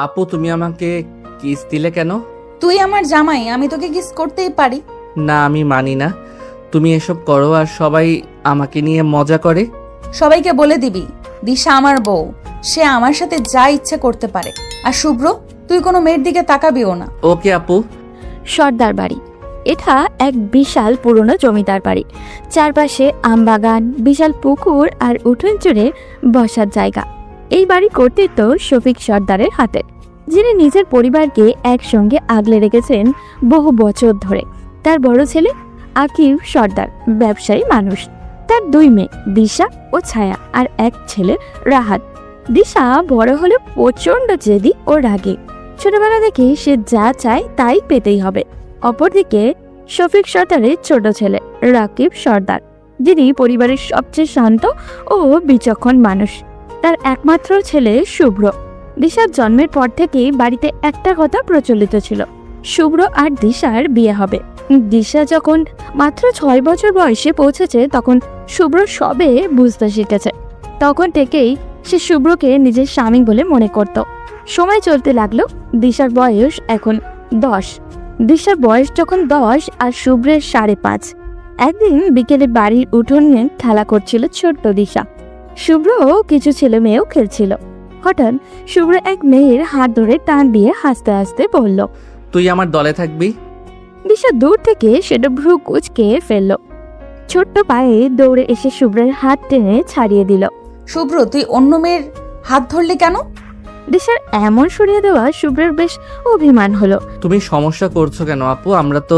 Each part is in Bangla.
আপু, তুমি আমাকে কিস দিলে কেন? তুই আমার জামাই, আমি তোকে কিস করতেই পারি। না, আমি মানি না। তুমি এসব করো আর সবাই আমাকে নিয়ে মজা করে। সবাইকে বলে দিবি দিশা আমার বউ, সে আমার সাথে যা ইচ্ছে করতে পারে। আর শুভ্র, তুই কোনো মেয়ের দিকে তাকাবিও না। ওকে আপু। সর্দার বাড়ি। এটা এক বিশাল পুরনো জমিদার বাড়ি। চারপাশে আমবাগান, বিশাল পুকুর আর উঠোন জুড়ে বসার জায়গা। এই বাড়ি কর্তৃত্ব শফিক সর্দারের হাতে, যিনি নিজের পরিবারকে একসঙ্গে আগলে রেখেছেন বহু বছর ধরে। তার বড় ছেলে আকিব সর্দার ব্যবসায়ী মানুষ। তার দুই মেয়ে দিশা ও ছায়া আর এক ছেলে রাহাত। দিশা বড় হলে প্রচন্ড জেদি ও রাগী। ছোটবেলা থেকে সে যা চায় তাই পেতেই হবে। অপরদিকে শফিক সর্দারের ছোট ছেলে রাকিব সর্দার, যিনি পরিবারের সবচেয়ে শান্ত ও বিচক্ষণ মানুষ। তার একমাত্র ছেলে শুভ্র। দিশার জন্মের পর থেকেই বাড়িতে একটা কথা প্রচলিত ছিল, শুভ্র আর দিশার বিয়ে হবে। দিশা যখন মাত্র 6 বছর বয়সে পৌঁছেছে, তখন শুভ্র সবে বুঝতে শিখেছে। তখন থেকেই সে শুভ্রকে নিজের স্বামী বলে মনে করত। সময় চলতে লাগলো। দিশার বয়স এখন 10। দিশার বয়স যখন 10 আর শুভ্রের 5.5। একদিন বিকেলে বাড়ির উঠোনে খেলা করছিল ছোট্ট দিশা। শুভ্র কিছু ছেলে মেয়েও খেলছিল। হঠাৎ শুভ্র এক মেয়ের হাত ধরে টান দিয়ে হাসতে হাসতে বলল, তুই আমার দলে থাকবি। দিশা দূর থেকে সেটা ভ্রু কুঁচকে ফেলল। ছোট্ট পায়ে দৌড়ে এসে শুভ্রের হাত টেনে ছাড়িয়ে দিল। শুভ্র, তুই অন্য মেয়ের হাত ধরলি কেন? দিশার এমন সরিয়ে দেওয়া শুভ্রের বেশ অভিমান হলো। তুমি সমস্যা করছো কেন আপু? আমরা তো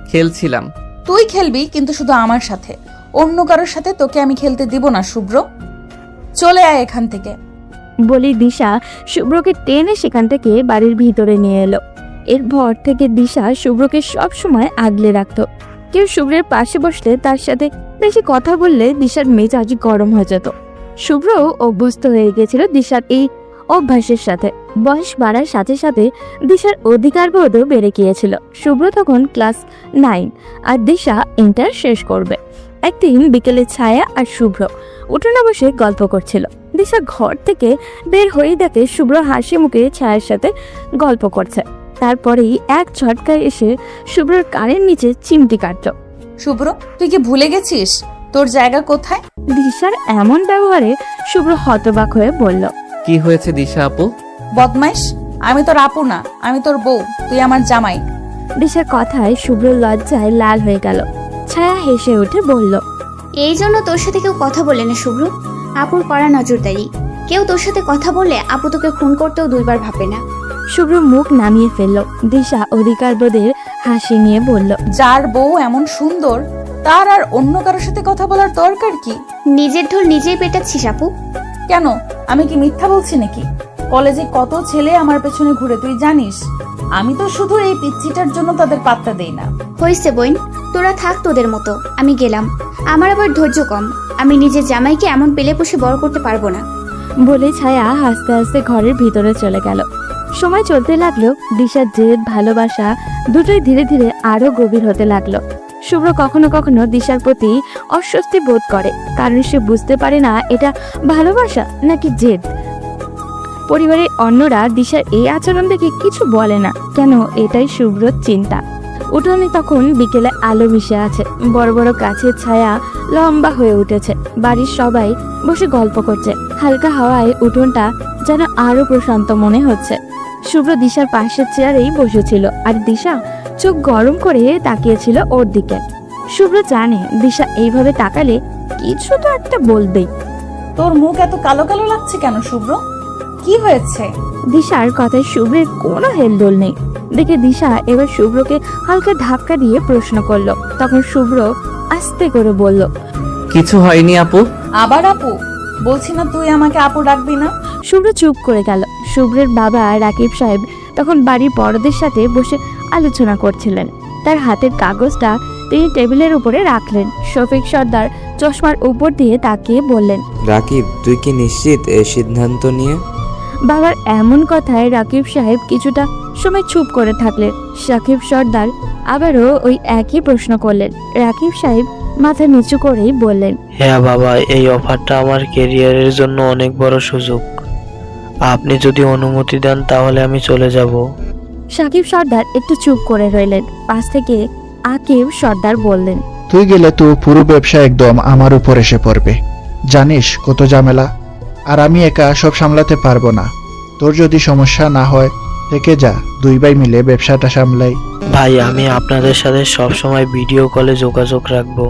খেলছিলাম। তুই খেলবি, কিন্তু শুধু আমার সাথে। অন্য কারোর সাথে তোকে আমি খেলতে দিব না। শুভ্র, চলে আয় এখান থেকে। বলি দিশা শুভ্রকে টেনে সেখান থেকে বাড়ির ভিতরে নিয়ে এলো। এরপর থেকে দিশা শুভ্রকে সব সময় আগলে রাখত। কেউ শুভ্রের পাশে বসলে তার সাথে বেশি কথা বললে দিশার মেজাজ গরম হয়ে যেত। শুভ্র অভ্যস্ত হয়ে গেছিল দিশার এই অভ্যাসের সাথে। বয়স বাড়ার সাথে সাথে দিশার অধিকারবোধও বেড়ে গিয়েছিল। শুভ্র তখন ক্লাস 9 আর দিশা ইন্টার শেষ করবে। একদিন বিকেলে ছায়া আর শুভ্র উঠোনে বসে গল্প করছিল। দিশা ঘর থেকে বের হয়ে দেখে শুভ্র হাসি মুখে ছায়ার সাথে গল্প করছে। তারপরেই এক ঝটকায় এসে শুভ্রর কানের নিচে চিমটি কাটল। শুভ্র, তুই কি ভুলে গেছিস তোর জায়গা কোথায়? দিশার এমন ব্যবহারে শুভ্র হতবাক হয়ে বলল, কি হয়েছে দিশা আপু? বদমাইশ, আমি তোর আপু না, আমি তোর বউ। তুই আমার জামাই। দিশার কথায় শুভ্র লজ্জায় লাল হয়ে গেল। ছায়া হেসে উঠে বলল, এই জন্য তোর সাথে কেউ কথা বলে না শুভ্র। আপুর কড়া নজরদারি। কেউ তোর সাথে কথা বললে আপু তোকে খুন করতেও দুইবার ভাবে না। শুভ্র মুখ নামিয়ে ফেলল। দিশা অধিকারবোধের হাসি নিয়ে বলল, যার বউ এমন সুন্দর, তার আর অন্য কারোর সাথে কথা বলার দরকার কি? নিজের ঢোল নিজেই পেটাচ্ছিস আপু। কেন, আমি কি মিথ্যা বলছি নাকি? কলেজে কত ছেলে আমার পেছনে ঘুরে, তুই জানিস। আমি তো শুধু এই পিচ্চিটার জন্য তাদের পাত্তা দেই না। হইছে বইন, তোরা থাক তোদের মতো, আমি গেলাম। আমার আবার ধৈর্য কম। আমি নিজের জামাইকে এমন পেলে পুষে বড় করতে পারবো না। বলে ছায়া হাসতে হাসতে ঘরের ভিতরে চলে গেল। সময় চলতে লাগলো। দিশার জেদ ভালোবাসা দুটোই ধীরে ধীরে আরো গভীর হতে লাগলো। শুভ্র কখনো কখনো দিশার প্রতি অস্বস্তি বোধ করে, কারণ সে বুঝতে পারে না এটা ভালোবাসা নাকি জেদ। পরিবারের অন্যরা দিশার এই আচরণ দেখে কিছু বলে না কেন, এটাই শুভ্রর চিন্তা। উঠোনে তখন বিকেলে আলো মিশে আছে। বড় বড় গাছের ছায়া লম্বা হয়ে উঠেছে। বাড়ির সবাই বসে গল্প করছে। হালকা হাওয়ায় উঠোনটা যেন আরো প্রশান্ত মনে হচ্ছে। শুভ্র দিশার পাশের চেয়ারেই বসেছিল আর দিশা চোখ গরম করে তাকিয়েছিল ওর দিকে। শুভ্র জানে দিশা এইভাবে তাকালে কিছু তো একটা বলবেই। তোর মুখ এত কালো কালো লাগছে কেন শুভ্র? কি হয়েছে? দিশার কথায় শুভ্রের কোনো হেলদোল নেই দেখে দিশা এবার শুভ্রকে হালকা ধাক্কা দিয়ে প্রশ্ন করলো। তখন শুভ্র আস্তে করে বলল, কিছু হয়নি আপু। আবার আপু? বলছি না তুই আমাকে আপু ডাকবি না? শুভ্র চুপ করে গেল। শুভ্রের বাবা রাকিব সাহেব তখন বাড়ির বড়দের সাথে বসে আলোচনা করছিলেন। তার হাতের কাগজটা তিনি টেবিলের উপরে রাখলেন। শফিক সর্দার চশমার উপর দিয়ে তাকিয়ে বললেন, রাকিব, তুই কি নিশ্চিত এই সিদ্ধান্ত নিয়ে? বাবার এমন কথায় রাকিব সাহেব কিছুটা সময় চুপ করে থাকলেন। সাকিব সর্দার আবারও ওই একই প্রশ্ন করলেন। রাকিব সাহেব মাথা নিচু করেই বললেন, হ্যাঁ বাবা, এই অফারটা আমার ক্যারিয়ারের জন্য অনেক বড় সুযোগ। আপনি যদি অনুমতি দেন তাহলে আমি চলে যাব। সাকিব সর্দার একটু চুপ করে রইলেন। পাশ থেকে আকিব সর্দার বললেন, তুই গেলে তো পুরো ব্যবসা একদম আমার উপর এসে পড়বে। জানিস কত ঝামেলা, আর আমি একা সব সামলাতে পারবো না। তোর যদি সমস্যা না হয় থেকে যা, দুই ভাই মিলে ব্যবসাটা সামলাই। ভাই, আমি আপনাদের সাথে সব সময় ভিডিও কলে যোগাযোগ রাখবো,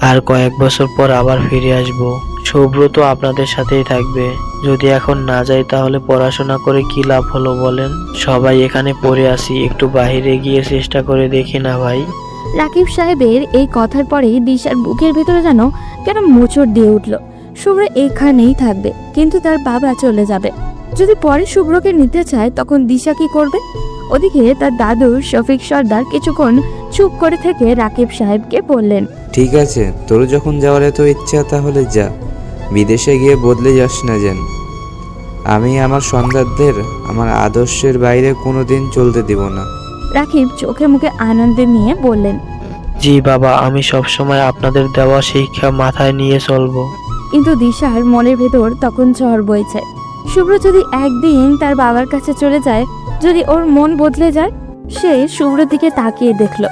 আর কয়েক বছর পর আবার ফিরে আসব। শুভ্র তো আপনাদের সাথেই থাকবে। যদি এখন না যাই তাহলে পড়াশোনা করে কি লাভ হলো বলেন? সবাই এখানে পড়ে আসি, একটু বাইরে গিয়ে চেষ্টা করে দেখি না ভাই? রাকিব সাহেবের এই কথার পরেই দিশার বুকের ভেতরে যেন কেন মোচড় দিয়ে উঠল। শুভ্র এখানেই থাকবে, কিন্তু তার বাবা চলে যাবে। যদি পরে শুভ্রকে নিতে চায় তখন দিশা কি করবে? ওদিকে তার দাদু শফিক সর্দার কিছুক্ষণ চুপ করে থেকে রাকিব সাহেবকে বললেন, ঠিক আছে, তোর যখন যাওয়ার এত ইচ্ছা তাহলে যা, বিদেশে গিয়ে বদলে যাস না যেন। আমি আমার সন্তানদের আমার আদর্শের বাইরে কোনোদিন চলতে দিব না। রাকিব চোখে মুখে আনন্দ নিয়ে বললেন, জি বাবা, আমি সব সময় আপনাদের দেওয়া শিক্ষা মাথায় নিয়ে চলবো। কিন্তু দিশার মনের ভেতর তখন ঝড় বইছে। শুভ্র যদি একদিন তার বাবার কাছে চলে যায়, যদি ওর মন বদলে যায়। সে শুভ্রর দিকে তাকিয়ে দেখল,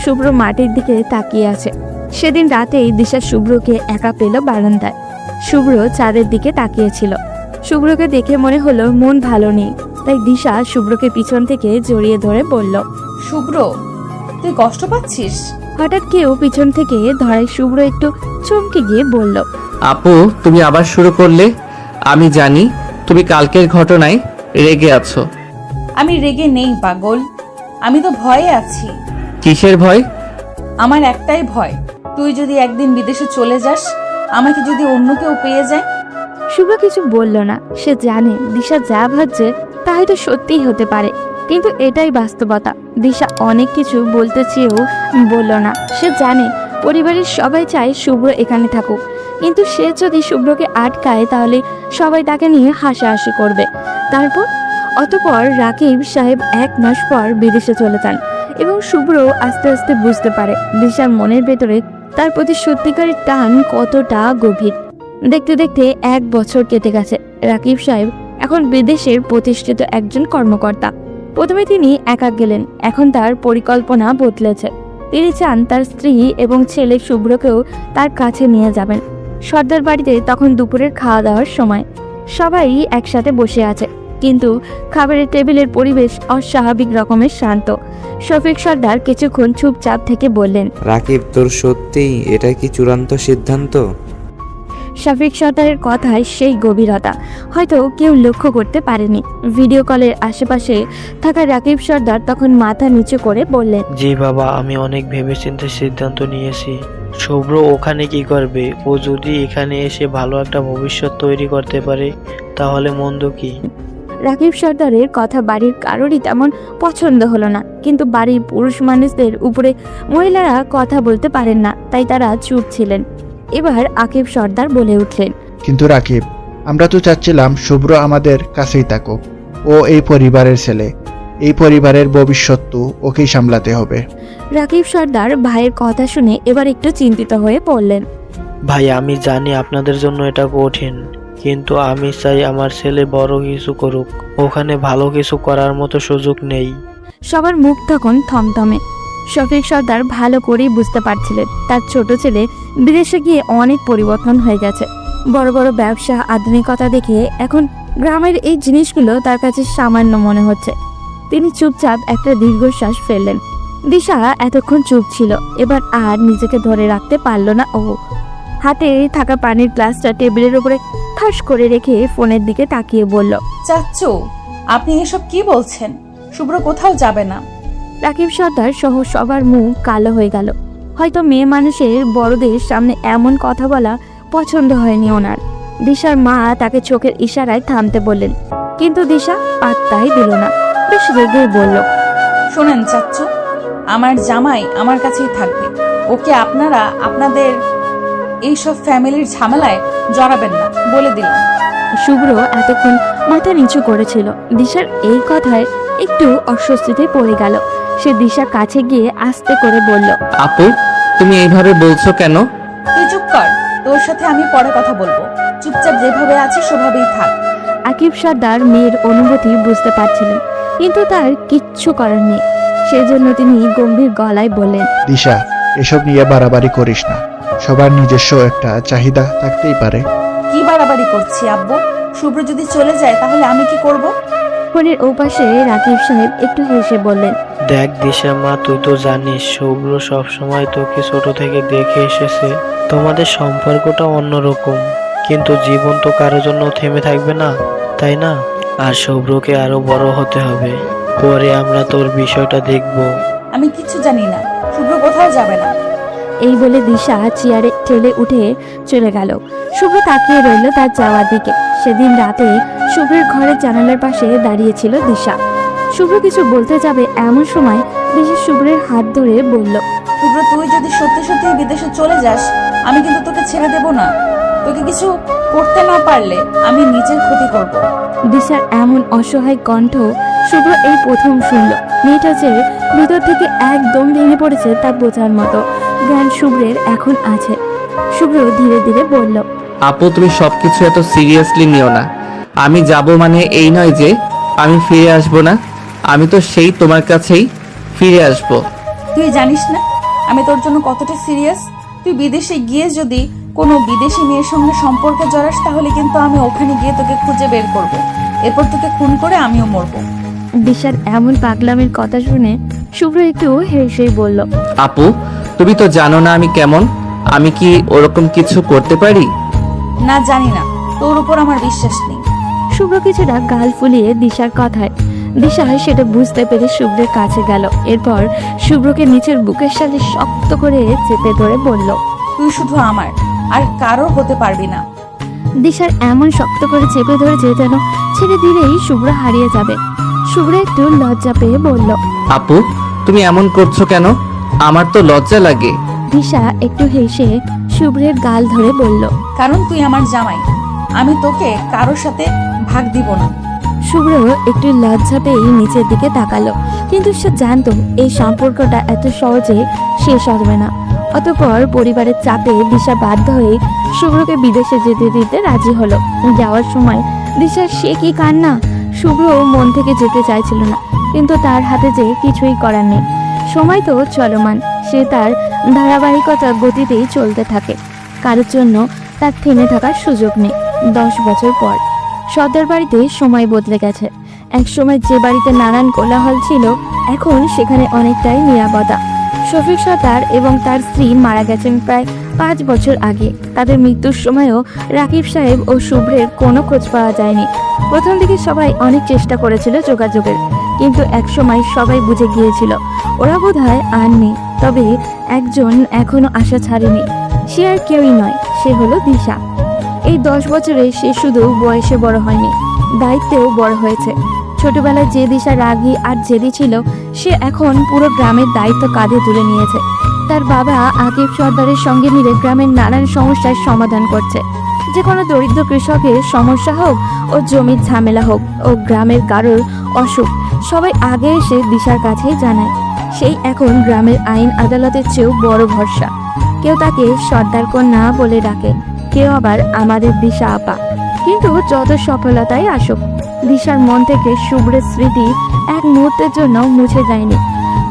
শুভ্র মাটির দিকে তাকিয়ে আছে। সেদিন রাতেই দিশা শুভ্রকে একা পেল বারান্দায়। শুভ্র চাঁদের দিকে তাকিয়েছিল। শুভ্রকে দেখে মনে হলো মন ভালো নেই, তাই দিশা শুভ্রকে পিছন থেকে জড়িয়ে ধরে বলল, শুভ্র, তুই কষ্ট পাচ্ছিস? হঠাৎ কেউ পিছন থেকে ধরায় শুভ্র একটু চমকে গিয়ে বলল, আপু, তুমি আবার শুরু করলে। আমি জানি তুমি কালকের ঘটনায় রেগে আছো। আমি রেগে নেই পাগল, আমি তো ভয়ে আছি। কিসের ভয়? আমার একটাই ভয়, তুই যদি একদিন বিদেশে চলে যাস, আমাকে যদি অন্য কেউ পেয়ে যায়। শুভ্র কিছু বলল না। সে জানে দিশা যা ভাবছে তা হয়তো সত্যিই হতে পারে, কিন্তু এটাই বাস্তবতা। দিশা অনেক কিছু বলতে চেয়েও বলল না। সে জানে পরিবারের সবাই চায় শুভ্র এখানে থাকুক, কিন্তু সে যদি শুভ্রকে আটকায় তাহলে সবাই তাকে নিয়ে হাসাহাসি করবে। অতপর রাকিব সাহেব 1 মাস পর বিদেশে চলে যান এবং শুভ্র আস্তে আস্তে বুঝতে পারে দিশার মনের ভেতরে তার প্রতি সত্যিকারের টান কতটা গভীর। দেখতে দেখতে 1 বছর কেটে গেছে। রাকিব সাহেব এখন বিদেশের প্রতিষ্ঠিত একজন কর্মকর্তা। প্রথমে তিনি একা গেলেন, এখন তার পরিকল্পনা বদলেছে। তিনি চান তার স্ত্রী এবং ছেলে শুভ্রকেও তার কাছে নিয়ে যাবেন। সর্দার বাড়িতে তখন দুপুরের খাওয়া দাওয়ার সময়। সবাই একসাথে বসে আছে, কিন্তু খাবারের টেবিলের পরিবেশ অস্বাভাবিক রকমের শান্ত। শফিক সর্দার কিছুক্ষণ চুপচাপ থেকে বললেন, রাকিব, তোর সত্যিই এটা কি চূড়ান্ত সিদ্ধান্ত? শফিক সর্দারের কথায় সেই গভীরতা হয়তো কেউ লক্ষ্য করতে পারেনি। ভিডিও কলের আশেপাশে থাকা রাকিব সর্দার তখন মাথা নিচু করে বললেন, জি বাবা, আমি অনেক ভেবেচিন্তে সিদ্ধান্ত নিয়েছি। শুভ্র ওখানে কি করবে? ও যদি এখানে এসে ভালো একটা ভবিষ্যৎ তৈরি করতে পারে তাহলে মন্দ কি? রাকিব সর্দারের কথা বাড়ির কারোরই তেমন পছন্দ হলো না, কিন্তু বাড়ির পুরুষ মানুষদের উপরে মহিলারা কথা বলতে পারেন না, তাই তারা চুপ ছিলেন। এবার আকিব সর্দার বলে উঠলেন, কিন্তু রাকিব, আমরা তো চাচ্ছিলাম শুভ্র আমাদের কাছেই থাকুক। ও এই পরিবারের ছেলে, এই পরিবারের ভবিষ্যৎ তো ওকেই সামলাতে হবে। রাকিব সর্দার ভাইয়ের কথা শুনে এবার একটু চিন্তিত হয়ে পড়লেন। ভাই, আমি জানি আপনাদের জন্য এটা কঠিন, কিন্তু আমি চাই আমার ছেলে বড় কিছু করুক। ওখানে ভালো কিছু করার মতো সুযোগ নেই। সবার মুখ তখন থমথমে। শফিক সর্দার ভালো করেই বুঝতে পারছিলেন তার ছোট ছেলে বিদেশে গিয়ে অনেক পরিবর্তন হয়ে গেছে। বড় বড় ব্যবসা, আধুনিকতা দেখে এখন গ্রামের এই জিনিসগুলো তার কাছে সামান্য মনে হচ্ছে। তিনি চুপচাপ একটা দীর্ঘশ্বাস ফেললেন। দিশা এতক্ষণ চুপ ছিল, এবার আর নিজেকে ধরে রাখতে পারল না। ও হাতে থাকা পানির গ্লাসটা টেবিলের উপরে ঠাস করে রেখে ফোনের দিকে তাকিয়ে বলল, চাচ্চু, আপনি এসব কি বলছেন? শুভ্র কোথাও যাবে না। রাকিব সর্দার সহ সবার মুখ কালো হয়ে গেল। হয়তো মেয়ে মানুষের বড়দের সামনে এমন কথা বলা পছন্দ হয়নি ওনার। দিশার মা তাকে চোখের ইশারায় থামতে বললেন, কিন্তু দিশা পাত্তাই দিল না। বেশ রেগেই বলল, শোনেন চাচ্চু, আমার জামাই আমার কাছেই থাকবে। ওকে আপনারা আপনাদের এইসব ফ্যামিলির ঝামেলায় জড়াবেন না, বলে দিলাম। শুভ্র এতক্ষণ মাথা নিচু করেছিল। দিশার এই কথায় একটু অস্বস্তিতে পড়ে গেল। সে দিশার কাছে গিয়ে আস্তে করে বলল, আপু, তুমি এইভাবে বলছো কেন? তুই চুপ কর, তোর সাথে আমি পরে কথা বলবো। চুপচাপ যেভাবে আছিস সেভাবেই থাক। আকিব সর্দার মেয়ের অনুভূতি বুঝতে পারছিলেন, কিন্তু তার কিচ্ছু করার নেই। সেজন্য তিনি গম্ভীর গলায় বললেন, দিশা, এসব নিয়ে বাড়াবাড়ি করিস না। সবার নিজস্ব একটা চাহিদা থাকতেই পারে। কি বাড়াবাড়ি করছি আব্বু? শুভ্র যদি চলে যায় তাহলে আমি কি করব? ফোনের ওপাশে রাকিব সাহেব একটু হেসে বললেন, দেখ দিশা মা, তুই তো জানিস শুভ্র সবসময় তোকে ছোট থেকে দেখে এসেছে। তোমাদের সম্পর্কটা অন্যরকম, কিন্তু জীবন তো কারোর জন্য থেমে থাকবে না, তাই না? আর শুভ্রকে আরো বড় হতে হবে, পরে আমরা তোর বিষয়টা দেখব। আমি কিচ্ছু জানি না, শুভ্র কোথাও যাবে না। এই বলে দিশা চেয়ারে ঠেলে উঠে চলে গেল। শুভ্র তাকিয়ে রইল তার যাওয়ার দিকে। সেদিন রাতে শুভ্রের ঘরের জানালার পাশে দাঁড়িয়েছিল দিশা। শুভ্র কিছু বলতে যাবে এমন সময় দিশা শুভ্রের হাত ধরে বলল, শুভ্র, তুই যদি সত্যি সত্যি বিদেশে চলে যাস, আমি কিন্তু তোকে ছেড়ে দেব না। তোকে কিছু করতে না পারলে আমি নিজের ক্ষতি করব। দিশার এমন অসহায় কণ্ঠ শুভ্র এই প্রথম শুনল। মেয়েটা যে ভিতর থেকে একদম ভেঙে পড়েছে তা বোঝার মতো জ্ঞান শুভ্রের এখন আছে। শুভ্র ধীরে ধীরে বলল, আপু, তুমি সবকিছু এত সিরিয়াসলি নিও না। আমি যাব মানে এই নয় যে আমি ফিরে আসব না। আমি তো সেই তোমার কাছেই ফিরে আসব। তুই জানিস না আমি তোর জন্য কতটা সিরিয়াস। তুই বিদেশে গিয়ে যদি কোনো বিদেশি মেয়ের সঙ্গে সম্পর্কে জড়াস, তাহলে কিন্তু আমি ওখানে গিয়ে তোকে খুঁজে বের করব। এরপর তোকে খুন করে আমিও মরবো। দিশার এমন পাগলামির কথা শুনে শুভ্র একটু হেসেই বলল, আপু, তুমি তো জানো না আমি কেমন। আমি কি ওরকম কিছু করতে পারি? না, জানি না, তোর উপর আমার বিশ্বাস নেই। শুভ্র কিছুটা গাল ফুলিয়ে দিশার কথায় দিশা সেটা বুঝতে পেরে শুভ্রের কাছে গেল। এরপর শুভ্রকে নিচের বুকের সাথে শক্ত করে চেপে ধরে বলল, তুই শুধু আমার, আর কারো হতে পারবি না। দিশার এমন শক্ত করে চেপে ধরেছে যেন ছেড়ে দিলেই শুভ্র হারিয়ে যাবে। শুভ্র একটু লজ্জা পেয়ে বলল, আপু, তুমি এমন করছো কেন? আমার তো লজ্জা লাগে। দিশা একটু হেসে শুভ্রের গাল ধরে বলল, কারণ তুই আমার জামাই, আমি তোকে কারোর সাথে ভাগ দিব না। শুভ্র একটু লজ্জা পেয়ে নিচের দিকে তাকালো, কিন্তু সে জানতো এই সম্পর্কটা এত সহজে শেষ হবে না। অতঃপর পরিবারের চাপে দিশা বাধ্য হয়ে শুভ্রকে বিদেশে যেতে দিতে রাজি হলো। যাওয়ার সময় দিশার সে কি কান্না! শুভ্র মন থেকে যেতে চাইছিল না, কিন্তু তার হাতে যে কিছুই করার নেই। সময় তো চলমান, সে তার ধারাবাহিকতা গতিতেই চলতে থাকে। কারোর জন্য তার থেমে থাকার সুযোগ নেই। 10 বছর পর সর্দার বাড়িতে সময় বদলে গেছে। এক সময় যে বাড়িতে নানান কোলাহল ছিল, এখন সেখানে অনেকটাই নিরাপত্তা। শফিক সর্দার এবং তার স্ত্রী মারা গেছেন প্রায় 5 বছর আগে। তাদের মৃত্যুর সময়ও রাকিব সাহেব ও শুভ্রের কোনো খোঁজ পাওয়া যায়নি। প্রথম দিকে সবাই অনেক চেষ্টা করেছিল যোগাযোগের, কিন্তু একসময় সবাই বুঝে গিয়েছিল ওরা বোধহয় আর নেই। তবে একজন এখনো আশা ছাড়েনি। সে আর কেউই নয়, সে হলো দিশা। এই 10 বছরে সে শুধু বয়সে বড় হয়নি, দায়িত্বেও বড় হয়েছে। ছোটবেলায় যে দিশা রাগী আর জেদি ছিল, সে এখন পুরো গ্রামের দায়িত্ব কাঁধে তুলে নিয়েছে। তার বাবা আকিব সর্দারের সঙ্গে মিলে গ্রামের নানান সমস্যার সমাধান করছে। যে কোনো দরিদ্র কৃষকের সমস্যা হোক, ও জমির ঝামেলা হোক, ও গ্রামের কারোর অসুখ, সবাই আগে এসে দিশার কাছেই জানায়। সেই এখন গ্রামের আইন আদালতের চেয়েও বড় ভরসা। কেউ তাকে সর্দার কন্যা বলে ডাকে, কেউ আবার আমাদের দিশা আপা। কিন্তু যত সফলতাই আসুক, দিশার মন থেকে শুভ্রের স্মৃতি এক মুহূর্তের জন্য মুছে যায়নি।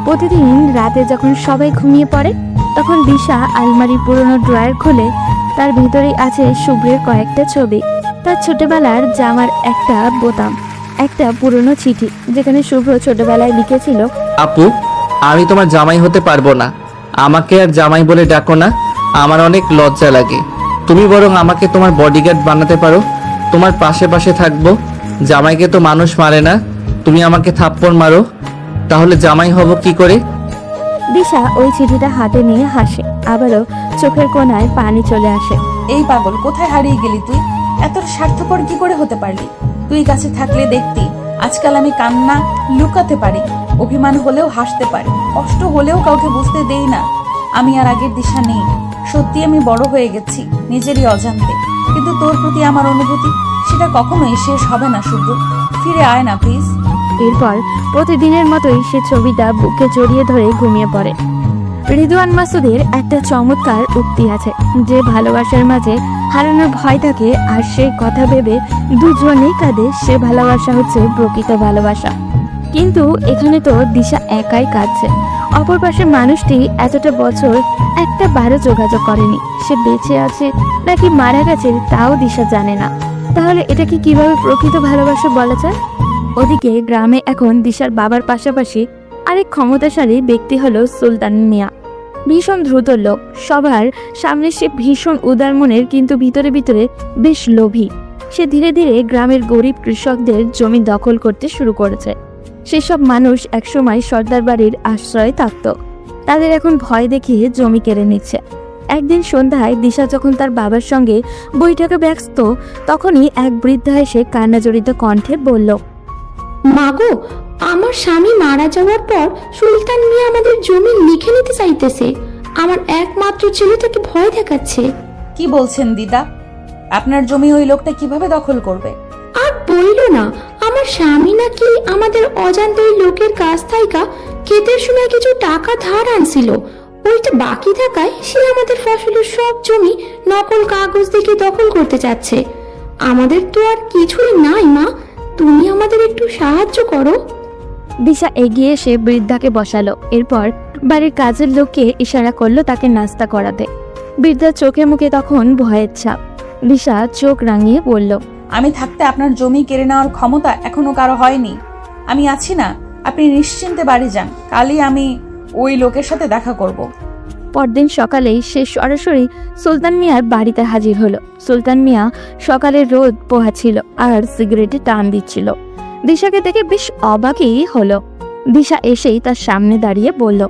প্রতিদিন রাতে যখন সবাই ঘুমিয়ে পড়ে, তখন দিশা আলমারির পুরনো ড্রয়ার খুলে তার ভিতরেই আছে শুভ্রের কয়েকটা ছবি, তার ছোটবেলার জামার একটা বোতাম, একটা পুরনো চিঠি যেখানে শুভ্র ছোটবেলায় লিখেছিল, আপু, আমি তোমার জামাই হতে পারবো না। আমাকে আর জামাই বলে ডাকো না, আমার অনেক লজ্জা লাগে। তুমি বরং আমাকে তোমার বডিগার্ড বানাতে পারো, তোমার পাশে পাশে থাকবো। জামাইকে তো মানুষ মারে না, তুমি আমাকে থাপ্পড় মারো, তাহলে জামাই হব কি করে? দিশা ওই চিঠিটা হাতে নিয়ে হাসে, আবারও চোখের কোণায় পানি চলে আসে। এই পাগল, কোথায় হারিয়ে গেলি তুই? এত স্বার্থপর কি করে হতে পারলি? তুই কাছে থাকলে দেখতি আজকাল আমি কান্না লুকাতে পারি, অভিমান হলেও হাসতে পারি, কষ্ট হলেও কাউকে বুঝতে দেই না। আমি আর আগের দিশা নেই। সত্যি আমি বড় হয়ে গেছি নিজেরই অজান্তে, কিন্তু তোর প্রতি আমার অনুভূতি সেটা কখনোই শেষ হবে না। শুভ্র, ফিরে আয় না প্লিজ। এরপর প্রতিদিনের মতোই সে ছবিটা বুকে জড়িয়ে ধরে ঘুমিয়ে পড়ে। রিদওয়ান মাসুদের একটা চমৎকার উক্তি আছে যে ভালোবাসার মাঝে হারানোর ভয় থাকে আর সেই কথা ভেবে দুজনেই কাঁদে, সে ভালোবাসা হচ্ছে প্রকৃত ভালোবাসা। কিন্তু এখানে তো দিশা একাই কাঁদছে। অপর পাশে মানুষটি এতটা বছর একটা বারো যোগাযোগ করেনি, সে বেঁচে আছে নাকি মারা গেছে তাও দিশা জানে না। তাহলে এটাকে কিভাবে প্রকৃত ভালোবাসা বলা যায়? ওদিকে গ্রামে এখন দিশার বাবার পাশাপাশি আরেক ক্ষমতাশালী ব্যক্তি হলো সুলতান মিয়া। ভীষণ দ্রুত লোক, সবার সামনে সে ভীষণ উদার মনের, কিন্তু ভিতরে ভিতরে বেশ লোভী। সে ধীরে ধীরে গ্রামের গরিব কৃষকদের জমি দখল করতে শুরু করেছে। সেসব মানুষ একসময় সর্দার বাড়ির আশ্রয়ে থাকত, তাদের এখন ভয় দেখিয়ে জমি কেড়ে নিচ্ছে। একদিন সন্ধ্যায় দিশা যখন তার বাবার সঙ্গে বৈঠকে ব্যস্ত, তখনই এক বৃদ্ধা এসে কান্নাজড়িত কণ্ঠে বলল, মাগো, আমার স্বামী মারা যাওয়ার পর সুলতান মিয়া আমাদের জমি লিখে নিতে চাইতেছে। আমার একমাত্র ছেলে তাকে ভয় দেখাচ্ছে। কি বলছেন দিদা? আপনার জমি ওই লোকটা কিভাবে দখল করবে? আর বইল না, আমার স্বামী নাকি আমাদের অজান্তে ওই লোকের কাছ থেকে ক্ষেতের সময় কিছু টাকা ধার আনছিল। ওইটা বাকি থাকায় সে আমাদের ফসলের সব জমি নকল কাগজ দেখে দখল করতে চাচ্ছে। আমাদের তো আর কিছুই নাই মা, তুমি আমাদের একটু সাহায্য করো। দিশা এগিয়ে এসে বৃদ্ধাকে বসালো, এরপর বাড়ির কাজের লোককে ইশারা করলো তাকে নাস্তা করাতে। বৃদ্ধার চোখে মুখে তখন ভয়ের ছাপ। দিশা চোখ রাঙিয়ে বলল, আমি থাকতে আপনার জমি কেড়ে নেওয়ার ক্ষমতা এখনো কারো হয়নি। আমি আছি না, আপনি নিশ্চিন্তে বাড়ি যান, কালই আমি ওই লোকের সাথে দেখা করব। পরদিন সকালেই সে সরাসরি সুলতান মিয়ার বাড়িতে হাজির হলো। সুলতান মিয়া সকালে রোদ পোহাচ্ছিল আর সিগারেটে টান দিচ্ছিল। দিশাকে দেখে বেশ অবাকই হলো। দিশা এসেই তার সামনে দাঁড়িয়ে বলল,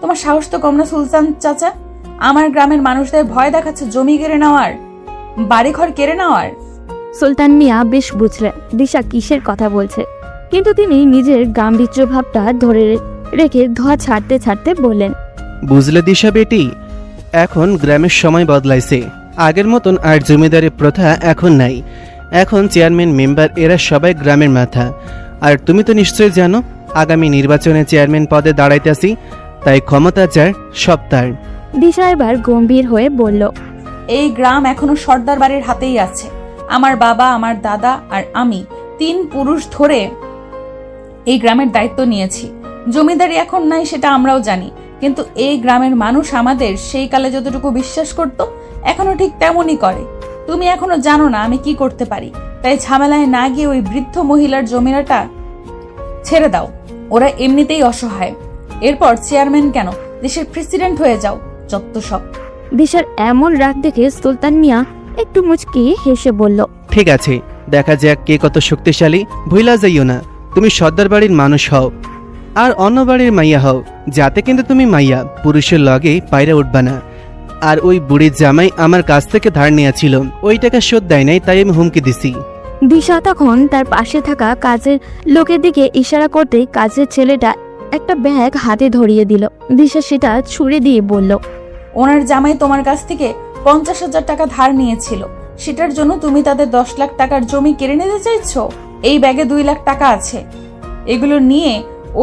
তোমার সাহস তো কম না সুলতান চাচা, আমার গ্রামের মানুষদের ভয় দেখাচ্ছে জমি কেড়ে নেওয়ার, বাড়িঘর কেড়ে নেওয়ার। সুলতান মিয়া বেশ বুঝলেন দিশা কিসের কথা বলছে, কিন্তু তিনি নিজের গাম্ভীর্য ভাবটা ধরে রেখে ধোয়া ছাড়তে ছাড়তে বললেন, বুঝলে দিশা বেটি, এখন গ্রামের সময় বদলাইছে। আগের মতন আর জমিদারি প্রথা এখন নাই। এখন চেয়ারম্যান মেম্বার এরা সবাই গ্রামের মাথা। আর তুমি তো নিশ্চয়ই জানো আগামী নির্বাচনে চেয়ারম্যান পদে দাঁড়াইতেছি, তাই ক্ষমতা যার সব তার। দিশা এবার গম্ভীর হয়ে বলল, এই গ্রাম এখনো সর্দার বাড়ির হাতেই আছে। আমার বাবা, আমার দাদা আর আমি 3 পুরুষ ধরে এই গ্রামের দায়িত্ব নিয়েছি। জমিদারি এখন নাই সেটা আমরাও জানি, কিন্তু এই গ্রামের মানুষ আমাদের সেই কালে যতটুকু বিশ্বাস করত এখনো ঠিক তেমনই করে। তুমি এখনো জানো না আমি কি করতে পারি, তাই ঝামেলায় না গিয়ে ওই বৃদ্ধ মহিলার জমিটা ছেড়ে দাও। ওরা এমনিতেই অসহায়, এরপর চেয়ারম্যান কেন, দেশের প্রেসিডেন্ট হয়ে যাও, যত সব। দিশার এমন রাগ দেখে সুলতান মিয়া একটু মুচকি হেসে বলল, ঠিক আছে, দেখা যাক কে কত শক্তিশালী। ভুলা যাইও না, তুমি সর্দার বাড়ির মানুষ হও আর অন্য বাড়ির মাইয়া হও, যাতে কিন্তু তুমি মাইয়া পুরুষের লগে পায়রা উঠবা না। আর ওই বুড়ির জামাই আমার কাছ থেকে ধার নিয়েছিল, ওই টাকা শোধ দেয় নাই, তাই আমি হুমকি দিছি। দিশা তখন তার পাশে থাকা কাজের লোকের দিকে ইশারা করতে কাজের ছেলেটা একটা ব্যাগ হাতে ধরিয়ে দিল। দিশা সেটা ছুঁড়ে দিয়ে বলল, ওনার জামাই তোমার কাছ থেকে 50,000 টাকা ধার নিয়েছিল, সেটার জন্য তুমি তাদের 10 লাখ টাকার জমি কেড়ে নিতে চাইছো। এই ব্যাগে 2 লাখ টাকা আছে, এগুলো নিয়ে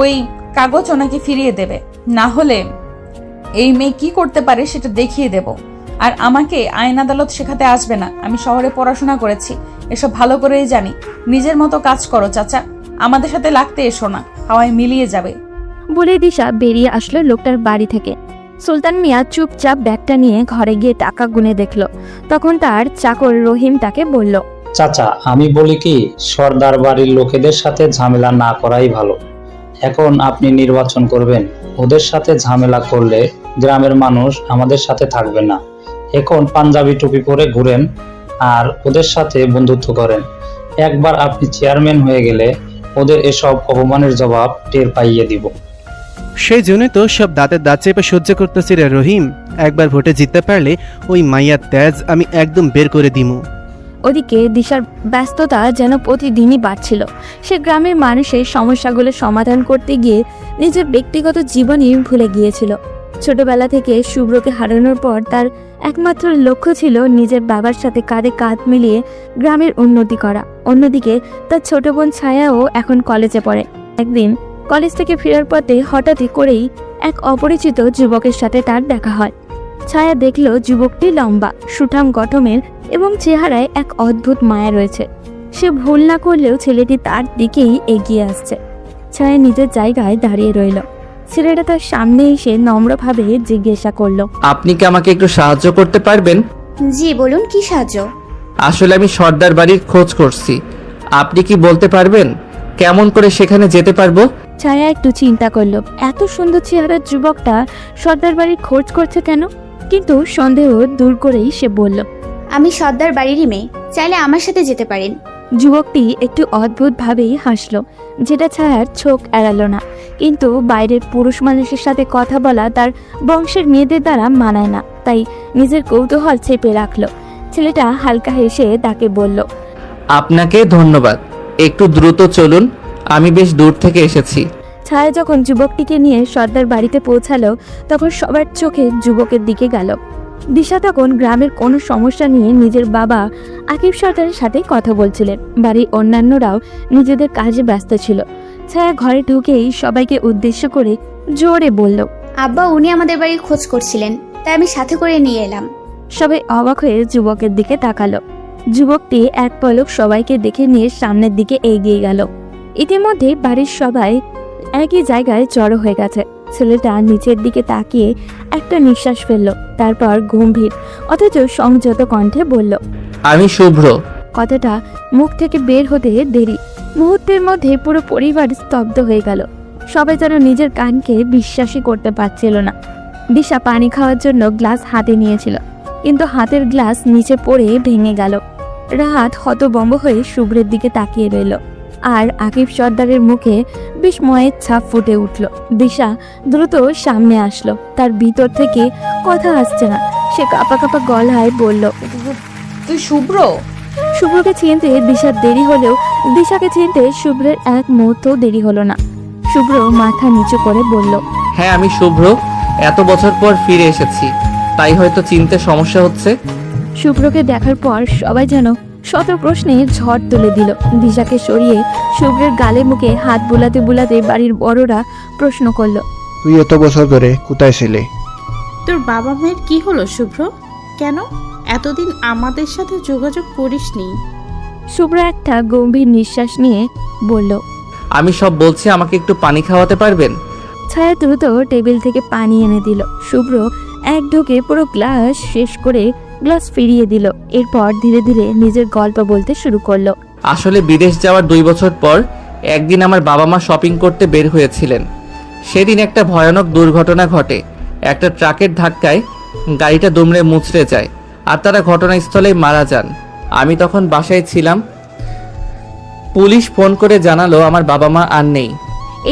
ওই কাগজ ওনাকে ফিরিয়ে দেবে, না হলে এই মেয়ে কি করতে পারে সেটা দেখিয়ে দেব। আর আমাকে আইন আদালত শেখাতে আসবে না, আমি শহরে পড়াশোনা করেছি, এসব ভালো করেই জানি। নিজের মতো কাজ করো চাচা, আমাদের সাথে লাগতে এসো না, হাওয়ায় মিলিয়ে যাবে। বলে দিশা বেরিয়ে আসলো লোকটার বাড়ি থেকে। সুলতান মিয়া চুপচাপ ব্যাগটা নিয়ে ঘরে গিয়ে টাকা গুনে দেখলো। তখন তার চাকর রহিম তাকে বলল, চাচা, আমি বলি কি, সর্দার বাড়ির লোকেদের সাথে ঝামেলা না করাই ভালো। এখন আপনি নির্বাচন করবেন, ওদের সাথে ঝামেলা করলে গ্রামের মানুষ আমাদের সাথে থাকবে না। এখন পাঞ্জাবি টুপি পরে ঘুরেন আর ওদের সাথে বন্ধুত্ব করেন। একবার আপনি চেয়ারম্যান হয়ে গেলে ওদের এসব অপমানের জবাব টের পাইয়ে দিব। সেই জন্যই তো সব দাঁতের দাঁত চেপে সহ্য করতেছি রে রহিম। একবার ভোটে জিততে পারলে ওই মাইয়ার তেজ আমি একদম বের করে দিমু। ওদিকে দিশার ব্যস্ততা যেন প্রতিদিনই বাড়ছিল। সে গ্রামের মানুষের সমস্যাগুলো সমাধান করতে গিয়ে নিজের ব্যক্তিগত জীবনই ভুলে গিয়েছিল। ছোটবেলা থেকে শুভ্রকে হারানোর পর তার একমাত্র লক্ষ্য ছিল নিজের বাবার সাথে কাঁধে কাঁধ মিলিয়ে গ্রামের উন্নতি করা। অন্যদিকে তার ছোট বোন ছায়াও এখন কলেজে পড়ে। একদিন কলেজ থেকে ফেরার পথে হঠাৎই করেই এক অপরিচিত যুবকের সাথে তার দেখা হয়। ছায়া দেখল যুবকটি লম্বা, সুঠাম গঠনের এবং চেহারায় এক অদ্ভুত মায়া রয়েছে। সে ভুল না করলেও ছেলেটি তার দিকেই এগিয়ে আসছে। ছায়া নিজের জায়গায় দাঁড়িয়ে রইল। ছেলেটা তার সামনে এসে নম্রভাবে জিজ্ঞাসা করলো, আপনি কি আমাকে একটু সাহায্য করতে পারবেন? জি বলুন, কি সাহায্য? আসলে আমি সর্দার বাড়ির খোঁজ করছি। আপনি কি বলতে পারবেন কেমন করে সেখানে যেতে পারবো? ছায়া একটু চিন্তা করলো, এত সুন্দর চেহারার যুবকটা সর্দার বাড়ির খোঁজ করছে কেন? কিন্তু সন্দেহ দূর করেই সে বলল, আমি সর্দার বাড়িরই মেয়ে, চাইলে আমার সাথে যেতে পারেন। যুবকটি একটু অদ্ভুতভাবেই হাসলো, যেটা ছায়ার চোখ এড়ালো না। কিন্তু বাইরের পুরুষ মানুষের সাথে কথা বলা তার বংশের মেয়েদের দ্বারা মানায় না, তাই নিজের কৌতূহল চেপে রাখলো। ছেলেটা হালকা হেসে তাকে বলল, আপনাকে ধন্যবাদ। একটু দ্রুত চলুন, আমি বেশ দূর থেকে এসেছি। ছায়া যখন যুবকটিকে নিয়ে সর্দার বাড়িতে পৌঁছালো, তখন সবার চোখে যুবকের দিকে গেল। দিশা তখন গ্রামের কোনো সমস্যা নিয়ে নিজের বাবা আকিব সর্দারের সাথে কথা বলছিলেন। বাড়ির অন্যান্যরাও নিজেদের কাজে ব্যস্ত ছিল। ছায়া ঘরে ঢুকেই সবাইকে উদ্দেশ্য করে জোরে বলল, আব্বা উনি আমাদের বাড়ির খোঁজ করছিলেন, তাই আমি সাথে করে নিয়ে এলাম। সবাই অবাক হয়ে যুবকের দিকে তাকালো। যুবকটি এক পলক সবাইকে দেখে নিয়ে সামনের দিকে এগিয়ে গেল। ইতিমধ্যে বাড়ির সবাই একই জায়গায় জড়ো হয়ে গেছে। ছেলেটা নিচের দিকে তাকিয়ে একটা নিঃশ্বাস ফেলল, তারপর গম্ভীর অথচ সংযত কণ্ঠে বলল, আমি শুভ্র। কথাটা মুখ থেকে বের হতে দেরি। মুহূর্তের মধ্যে পুরো পরিবার স্তব্ধ হয়ে গেল। সবাই যেন নিজের কানকে বিশ্বাসই করতে পারছিল না। দিশা পানি খাওয়ার জন্য গ্লাস হাতে নিয়েছিল, কিন্তু হাতের গ্লাস নিচে পড়ে ভেঙে গেল। রাহাত হতভম্ব হয়ে শুভ্রের দিকে তাকিয়ে রইল, আর আকিব সর্দারের মুখে বিস্ময়ের ছাপ ফুটে উঠল। দিশা দ্রুত সামনে আসলো, তার ভিতর থেকে কথা আসছে না। সে কাঁপা কাঁপা গলায় বলল, তুই শুভ্র? শুভ্রকে চিনতে দিশার দেরি হলেও দিশাকে চিনতে শুভ্রের এক মুহূর্তও দেরি হলো না। শুভ্র মাথা নিচু করে বলল, হ্যাঁ আমি শুভ্র। এত বছর পর ফিরে এসেছি, তাই হয়তো চিনতে সমস্যা হচ্ছে। শুভ্রকে দেখার পর সবাই যেন শত প্রশ্নে ঝড় তুলে দিল। দিশাকে সরিয়ে শুভ্রের গালে মুখে হাত বুলাতে বুলাতে বাড়ির বড়রা প্রশ্ন করলো, তুই এত বছর ধরে কোথায় ছিলে? তোর বাবা মায়ের কি হলো শুভ্র? কেন এতদিন আমাদের সাথে যোগাযোগ করিসনি? শুভ্র একটা গম্ভীর নিঃশ্বাস নিয়ে বলল, আমি সব বলছি, আমাকে একটু পানি খাওয়াতে পারবেন? ছায়া দ্রুত টেবিল থেকে পানি এনে দিল। শুভ্র এক ঢোকে পুরো গ্লাস শেষ করে গ্লাস ফিরিয়ে দিল। এরপর ধীরে ধীরে নিজের গল্প বলতে শুরু করলো। আসলে বিদেশ যাওয়ার 2 বছর পর একদিন আমার বাবা মা শপিং করতে বের হয়েছিলেন। সেদিন একটা ভয়ানক দুর্ঘটনা ঘটে। একটা ট্রাকের ধাক্কায় গাড়িটা দুমড়ে মুচড়ে যায়, আর তারা ঘটনাস্থলেই মারা যান। আমি তখন বাসায় ছিলাম। পুলিশ ফোন করে জানালো আমার বাবা মা আর নেই।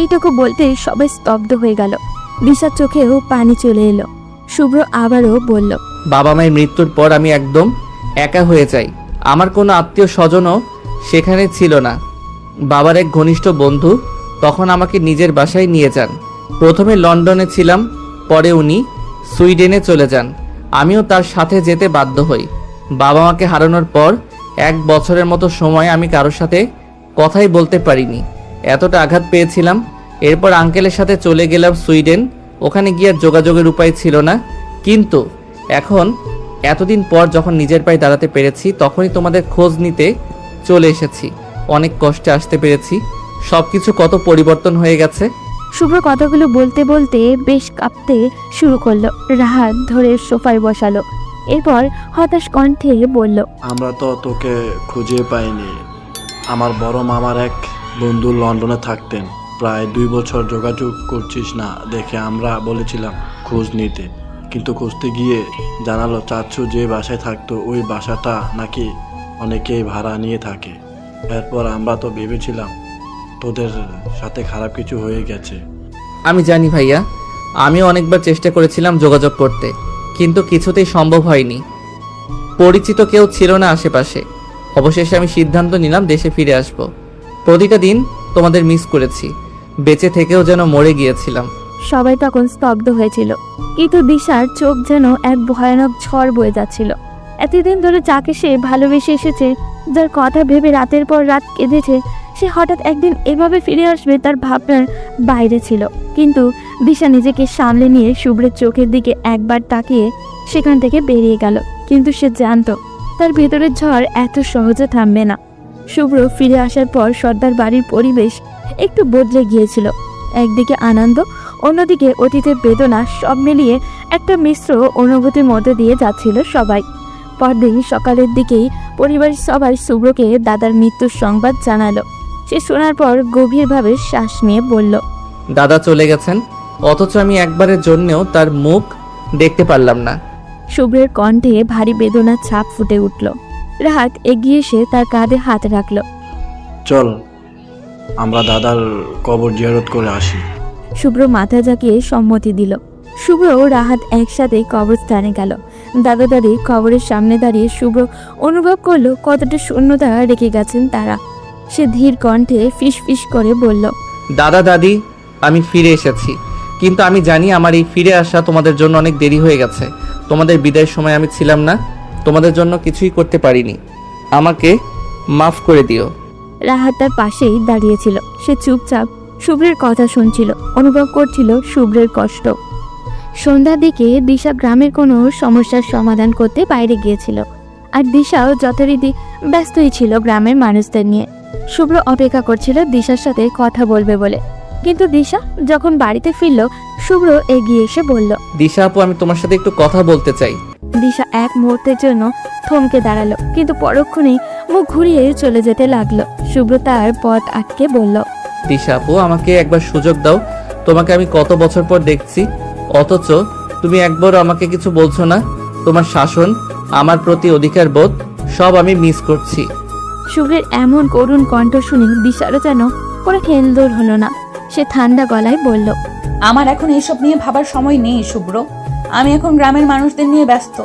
এইটুকু বলতে সবাই স্তব্ধ হয়ে গেল। দিশার চোখেও পানি চলে এলো। শুভ্র আবারও বলল, বাবা মায়ের মৃত্যুর পর আমি একদম একা হয়ে যাই। আমার কোনো আত্মীয় স্বজনও সেখানে ছিল না। বাবার এক ঘনিষ্ঠ বন্ধু তখন আমাকে নিজের বাসায় নিয়ে যান। প্রথমে লন্ডনে ছিলাম, পরে উনি সুইডেনে চলে যান। আমিও তার সাথে যেতে বাধ্য হই। বাবা মাকে হারানোর পর 1 বছরের মতো সময় আমি কারোর সাথে কথাই বলতে পারিনি, এতটা আঘাত পেয়েছিলাম। এরপর আঙ্কেলের সাথে চলে গেলাম সুইডেন। ওখানে গিয়ে যোগাযোগের উপায় ছিল না, কিন্তু এখন এতদিন পর যখন নিজের পায়ে দাঁড়াতে পেরেছি, তখনই তোমাদের খোঁজ নিতে চলে এসেছি। অনেক কষ্টে আসতে পেরেছি। সবকিছু কত পরিবর্তন হয়ে গেছে। শুভ্র কথাগুলো বলতে বলতে বেশ কাঁপতে শুরু করলো। রাহাত ধরে সোফায় বসালো, এরপর হতাশ কণ্ঠে বলল, আমরা তো তোকে খুঁজে পাইনি। আমার বড় মামার এক বন্ধু লন্ডনে থাকতেন, প্রায় 2 বছর যোগাযোগ করছিস না দেখে আমরা বলেছিলাম খোঁজ নিতে, কিন্তু খুঁজতে গিয়ে জানালো চাচ্ছু যে বাসায় থাকতো ওই বাসাটা নাকি অনেকেই ভাড়া নিয়ে থাকে। এরপর আমরা তো ভেবেছিলাম তোদের সাথে খারাপ কিছু হয়ে গেছে। আমি জানি ভাইয়া, আমিও অনেকবার চেষ্টা করেছিলাম যোগাযোগ করতে, কিন্তু কিছুতেই সম্ভব হয়নি। পরিচিত কেউ ছিল না আশেপাশে। অবশেষে আমি সিদ্ধান্ত নিলাম দেশে ফিরে আসব। প্রতিটা দিন তোমাদের মিস করেছি, বেঁচে থেকেও যেন মরে গিয়েছিলাম। সবাই তখন স্তব্ধ হয়েছিল, কিন্তু দিশার চোখ যেন এক ভয়ানক ঝড় বয়ে যাচ্ছিল। এতদিন ধরে যাকে সে ভালোবেসে এসেছে, যার কথা ভেবে রাতের পর রাত কেঁদেছে, সে হঠাৎ একদিন এভাবে ফিরে আসবে তার ভাবনার বাইরে ছিল। কিন্তু দিশা নিজেকে সামলে নিয়ে শুভ্রের চোখের দিকে একবার তাকিয়ে সেখান থেকে বেরিয়ে গেল। কিন্তু সে জানতো তার ভেতরের ঝড় এত সহজে থামবে না। শুভ্র ফিরে আসার পর সর্দার বাড়ির পরিবেশ একটু বদলে গিয়েছিল। একদিকে আনন্দ, অন্যদিকে অতীতের বেদনা, সব মিলিয়ে একটা মিশ্র অনুভূতির মধ্যে দিয়ে যাচ্ছিল সবাই। পরদিন সকালের দিকেই পরিবারের সবাই শুভ্রকে দাদার মৃত্যুর সংবাদ জানালো। সে শোনার পর গভীরভাবে শ্বাস নিয়ে বলল, দাদা চলে গেছেন, অথচ আমি একবারের জন্যও তার মুখ দেখতে পারলাম না। শুভ্রের কণ্ঠে ভারী বেদনার ছাপ ফুটে উঠল। রাহাত এগিয়ে এসে তার কাঁধে হাত রাখল। চল আমরা দাদার কবর জিয়ারত করে আসি। শুভ্র মাথা ঝাঁকিয়ে সম্মতি দিল। শুভ্র ও রাহাত একসাথে কবরস্থানে গেল। দাদা দাদির কবরের সামনে দাঁড়িয়ে শুভ্র অনুভব করলো কতটা শূন্যতা রেখে গেছেন তারা। সে ধীর কণ্ঠে ফিস ফিস করে বলল, দাদা দাদি, আমি ফিরে এসেছি, কিন্তু আমি জানি আমার এই ফিরে আসা তোমাদের জন্য অনেক দেরি হয়ে গেছে। তোমাদের বিদায়ের সময় আমি ছিলাম না, তোমাদের জন্য কিছুই করতে পারিনি, আমাকে মাফ করে দিও। রাহাত তার পাশেই দাঁড়িয়েছিল। সে চুপচাপ শুভ্রের কথা শুনছিল, অনুভব করছিল শুভ্রের কষ্ট। সন্ধ্যার দিকে দিশা গ্রামের কোনো সমস্যার সমাধান করতে বাইরে গিয়েছিল, আর দিশাও যথারীতি ব্যস্তই ছিল গ্রামের মানুষদের নিয়ে। শুভ্র অপেক্ষা করছিল দিশার সাথে কথা বলবে বলে, কিন্তু দিশা যখন বাড়িতে ফিরল, শুভ্র এগিয়ে এসে বলল, দিশা আপু, আমি তোমার সাথে একটু কথা বলতে চাই। দিশা এক মুহূর্তের জন্য থমকে দাঁড়ালো, কিন্তু পরক্ষণেই মুখ ঘুরিয়ে চলে যেতে লাগলো। শুভ্র তার পথ আটকে বলল, দিশা আপু, আমাকে একবার সুযোগ দাও। তোমাকে আমি কত বছর পর দেখছি, অথচ তুমি একবারও আমাকে কিছু বলছো না। তোমার শাসন, আমার প্রতি অধিকার বোধ, সব আমি মিস করছি। শুভ্রের এমন করুণ কণ্ঠ শুনে দিশারও যেন কোনো হেলদোল হলো না। সে ঠান্ডা গলায় বলল, আমার এখন এইসব নিয়ে ভাবার সময় নেই শুভ্র। আমি এখন গ্রামের মানুষদের নিয়ে ব্যস্ত।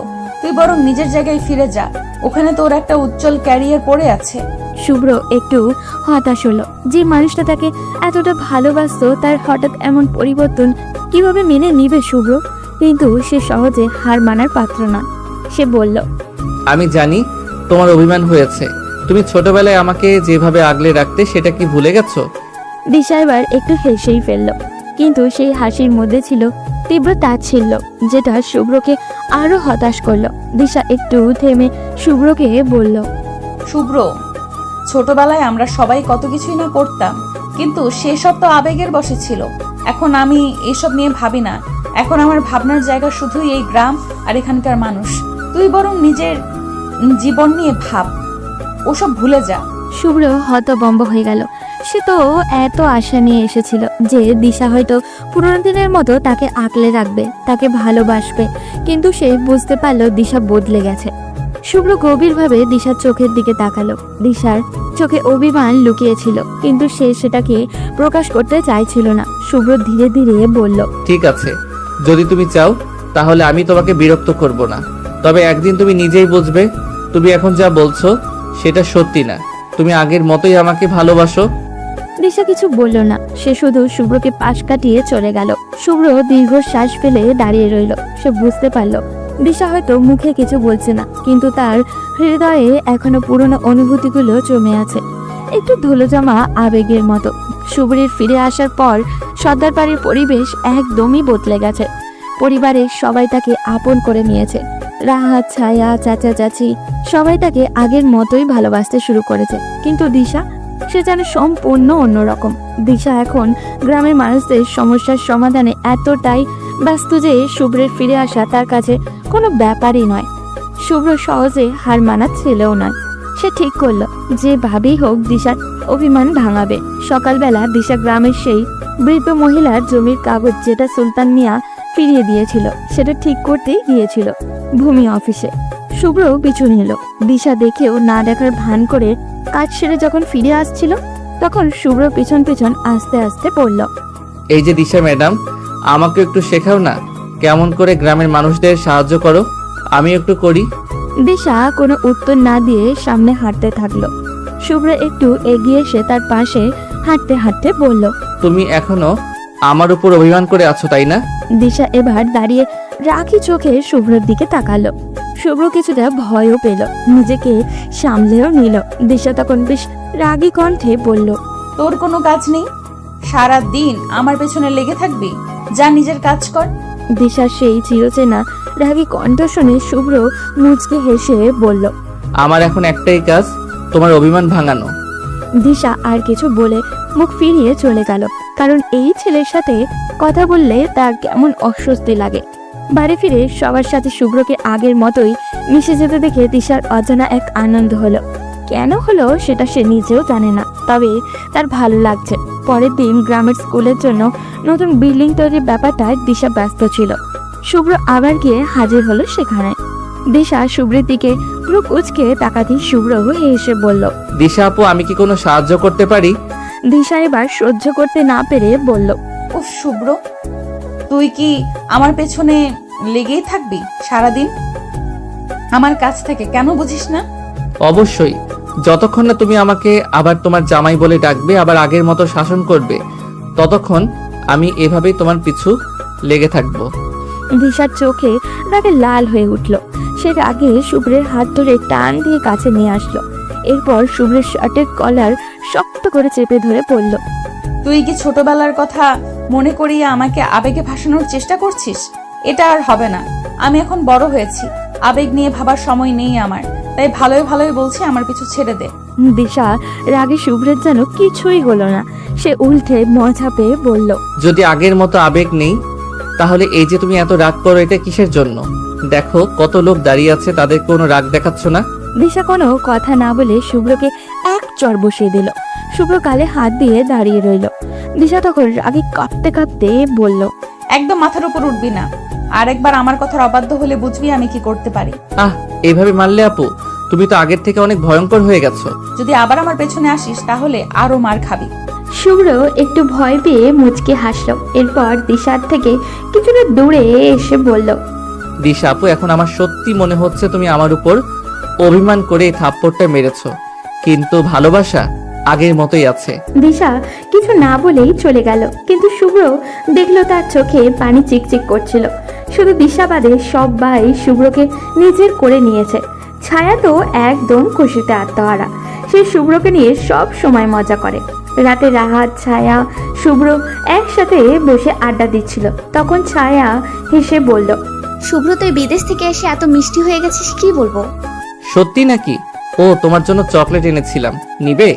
তুই বরং নিজের জায়গায় ফিরে যা, ওখানে তোর একটা উজ্জ্বল ক্যারিয়ার পড়ে আছে। শুভ্র একটু হতাশ হলো। যে মানুষটা তাকে এতটা ভালোবাসতো, তার হঠাৎ এমন পরিবর্তন কিভাবে মেনে নিবে শুভ্র? কিন্তু সে সহজে হার মানার পাত্র না। সে বলল, আমি জানি তোমার অভিমান হয়েছে। তুমি ছোটবেলায় আমাকে যেভাবে আগলে রাখতে, সেটা কি ভুলে গেছো? দিশা এবার একটু হেসেই ফেলল, কিন্তু সেই হাসির মধ্যে ছিল তীব্র তাচ্ছিল্য, যেটা শুভ্রকে আরো হতাশ করলো। দিশা একটু থেমে শুভ্রকে বলল, শুভ্র, ছোটবেলায় আমরা সবাই কত কিছুই না করতাম, কিন্তু সেসব তো আবেগের বশে ছিল। এখন আমি এসব নিয়ে ভাবি না। এখন আমার ভাবনার জায়গা শুধুই এই গ্রাম আর এখানকার মানুষ। তুই বরং নিজের জীবন নিয়ে ভাব, ওসব ভুলে যা। শুভ্র হতভম্ব হয়ে গেল। সে তো এত আশা নিয়ে এসেছিল যে দিশা হয়তো পুরোনো দিনের মতো তাকে আঁকলে রাখবে, তাকে ভালোবাসবে, কিন্তু সে বুঝতে পারলো দিশা বদলে গেছে। শুভ্র গভীরভাবে দিশার চোখের দিকে তাকালো। দিশার চোখে অভিমান লুকিয়েছিল, কিন্তু সে সেটাকে প্রকাশ করতে চাইছিল না। শুভ্র ধীরে ধীরে বলল, ঠিক আছে, যদি তুমি চাও তাহলে আমি তোমাকে বিরক্ত করব না। তবে একদিন তুমি নিজেই বুঝবে তুমি এখন যা বলছো সেটা সত্যি না। তুমি আগের মতোই আমাকে ভালোবাসো। দিশা কিছু বলল না, সে শুধু শুভ্রকে পাশ কাটিয়ে চলে গেল। শুভ্র দীর্ঘশ্বাস ফেলে দাঁড়িয়ে রইল। সে বুঝতে পারল দিশা হয়তো মুখে কিছু বলছে না, কিন্তু তার হৃদয়ে এখনো পুরনো অনুভূতিগুলো জমে আছে, একটু ধুলো জমা আবেগের মতো। শুভ্রের ফিরে আসার পর সর্দার বাড়ির পরিবেশ একদমই বদলে গেছে। পরিবারের সবাই তাকে আপন করে নিয়েছে। রাহাত, ছায়া, চাচা চাচি সবাই তাকে আগের মতোই ভালোবাসতে শুরু করেছে। কিন্তু দিশা, সে যেন সম্পূর্ণ অন্যরকম। দিশা এখন গ্রামের মানুষদের সমস্যার সমাধানে এতটাই ব্যস্ত যে শুভ্রের ফিরে আসা তার কাছে কোনো ব্যাপারই নয়। শুভ্র সহজে হার মানাচ্ছিলও নয়। সে ঠিক করলো যেভাবেই হোক দিশার অভিমান ভাঙাবে। সকালবেলা দিশা গ্রামের সেই বৃদ্ধ মহিলার জমির কাগজ, যেটা সুলতান মিয়া ফিরিয়ে দিয়েছিল, সেটা ঠিক করতেই গিয়েছিল ভূমি অফিসে। শুভ্র পিছু নিল। দিশা দেখেও না দেখার ভান করে কাজ সেরে যখন ফিরে আসছিল, তখন শুভ্র পিছন পিছন আস্তে আস্তে পড়ল। এই যে দিশা ম্যাডাম, আমাকে একটু শেখাও না কেমন করে গ্রামের মানুষদের সাহায্য করো, আমি একটু করি। দিশা কোনো উত্তর না দিয়ে সামনে হাঁটতে থাকলো। শুভ্র একটু এগিয়ে এসে তার পাশে হাঁটতে হাঁটতে বলল, তুমি এখনো আমার উপর অভিমান করে আছো, তাই না? দিশা এবার দাঁড়িয়ে রাখি চোখে শুভ্রের দিকে তাকালো। শুভ্র কিছুটা ভয়ও পেল, নিজেকে সামলেও নিল। দিশা তখন বেশ রাগী কণ্ঠে বলল, তোর কোনো কাজ নেই? সারা দিন আমার পেছনে লেগে থাকবি? যা নিজের কাজ কর। দিশার সেই চিরচেনা রাগী কণ্ঠ শুনে শুভ্র মুচকে হেসে বলল। আমার এখন একটাই কাজ, তোমার অভিমান ভাঙানো। দিশা আর কিছু বলে মুখ ফিরিয়ে চলে গেল, কারণ এই ছেলের সাথে কথা বললে তার কেমন অস্বস্তি লাগে। বাড়ি ফিরে সবার সাথে শুভ্রকে আগের মতোই মিশে যেতে দেখে দিশার অজানা এক আনন্দ হলো। কেন হলো সেটা সে নিজেও জানে না, তবে তার ভালো লাগছে। পরের দিন গ্রামের স্কুলের জন্য নতুন বিল্ডিং তৈরির ব্যাপারটায় দিশা ব্যস্ত ছিল। শুভ্র আবার গিয়ে হাজির হলো সেখানে। দিশা শুভ্রের দিকে পুরো কুচকে তাকাতেই শুভ্র হেসে বলল। দিশা আপু, আমি কি কোনো সাহায্য করতে পারি? দিশা এবার সহ্য করতে না পেরে বলল, উফ শুভ্র, তুই কি আমার পেছনে লেগেই থাকবি সারাদিন? আমার কাছ থেকে কেন বুঝিস না? অবশ্যই, যতক্ষণ না তুমি আমাকে আবার তোমার জামাই বলে ডাকবে, আবার আগের মতো শাসন করবে, ততক্ষণ আমি এভাবেই তোমার পিছু লেগে থাকবো। দিশার চোখে রাগে লাল হয়ে উঠল। সে রাগে শুভ্রের হাত ধরে টান দিয়ে কাছে নিয়ে আসলো। এরপর শুভ্রের শার্টের কলার শক্ত করে চেপে ধরে পড়ল। তুই কি ছোটবেলার কথা মনে করিয়ে আমাকে আবেগে ভাসানোর চেষ্টা করছিস? এটা আর হবে না। আমি এখন বড় হয়েছি, আবেগ নিয়ে ভাবার সময় নেই আমার। তাই ভালোই ভালোই বলছি, আমার পিছু ছেড়ে দে। দিশা রাগে শুভ্রের যেন কিছুই হলো না। সে উল্টে মজা পেয়ে বলল, যদি আগের মতো আবেগ নেই, তাহলে এই যে তুমি এত রাগ করো, এটা কিসের জন্য? দেখো কত লোক দাঁড়িয়ে আছে, তাদের কোনো রাগ দেখাচ্ছ না। দিশা কোনো কথা না বলে শুভ্রকে এক চড় বসিয়ে দিল। শুভ্র কালে হাত দিয়ে দাঁড়িয়ে রইল। দিশা তখন রাগে কাঁপতে কাঁপতে বলল, একদম মাথার উপর উঠবি না। আর একবার আমার কথার অবাধ্য হলে বুঝবি আমি কি করতে পারি। এইভাবে মারলে আপু, তুমি তো আগের থেকে অনেক ভয়ঙ্কর হয়ে গেছো। যদি আবার আমার পেছনে আসিস তাহলে আরো মার খাবি। শুভ্র একটু ভয় পেয়ে মুচকে হাসল। এরপর দিশার থেকে কিছুটা দূরে এসে বলল, দিশা আপু, এখন আমার সত্যি মনে হচ্ছে তুমি আমার উপর অভিমান করে এই থাপ্পড়টা মেরেছো, কিন্তু ভালোবাসা আগের মতোই আছে। দিশা কিছু না বলেই চলে গেল, কিন্তু শুভ্র দেখলো তার চোখে পানি চিকচিক করছিল। শুধু দিশা বাদে সবাই শুভ্রকে নিজের করে নিয়েছে। ছায়া তো একদম খুশিতে আত্মহারা। সে শুভ্রকে নিয়ে সব সময় মজা করে। রাতে রাহাত, ছায়া, শুভ্র একসাথে বসে আড্ডা দিচ্ছিল। তখন ছায়া হেসে বলল, শুভ্র তুই বিদেশ থেকে এসে এত মিষ্টি হয়ে গেছিস, কি বলবো। সত্যি নাকি? ও, তোমার জন্য চকলেট এনেছিলাম, নিবে?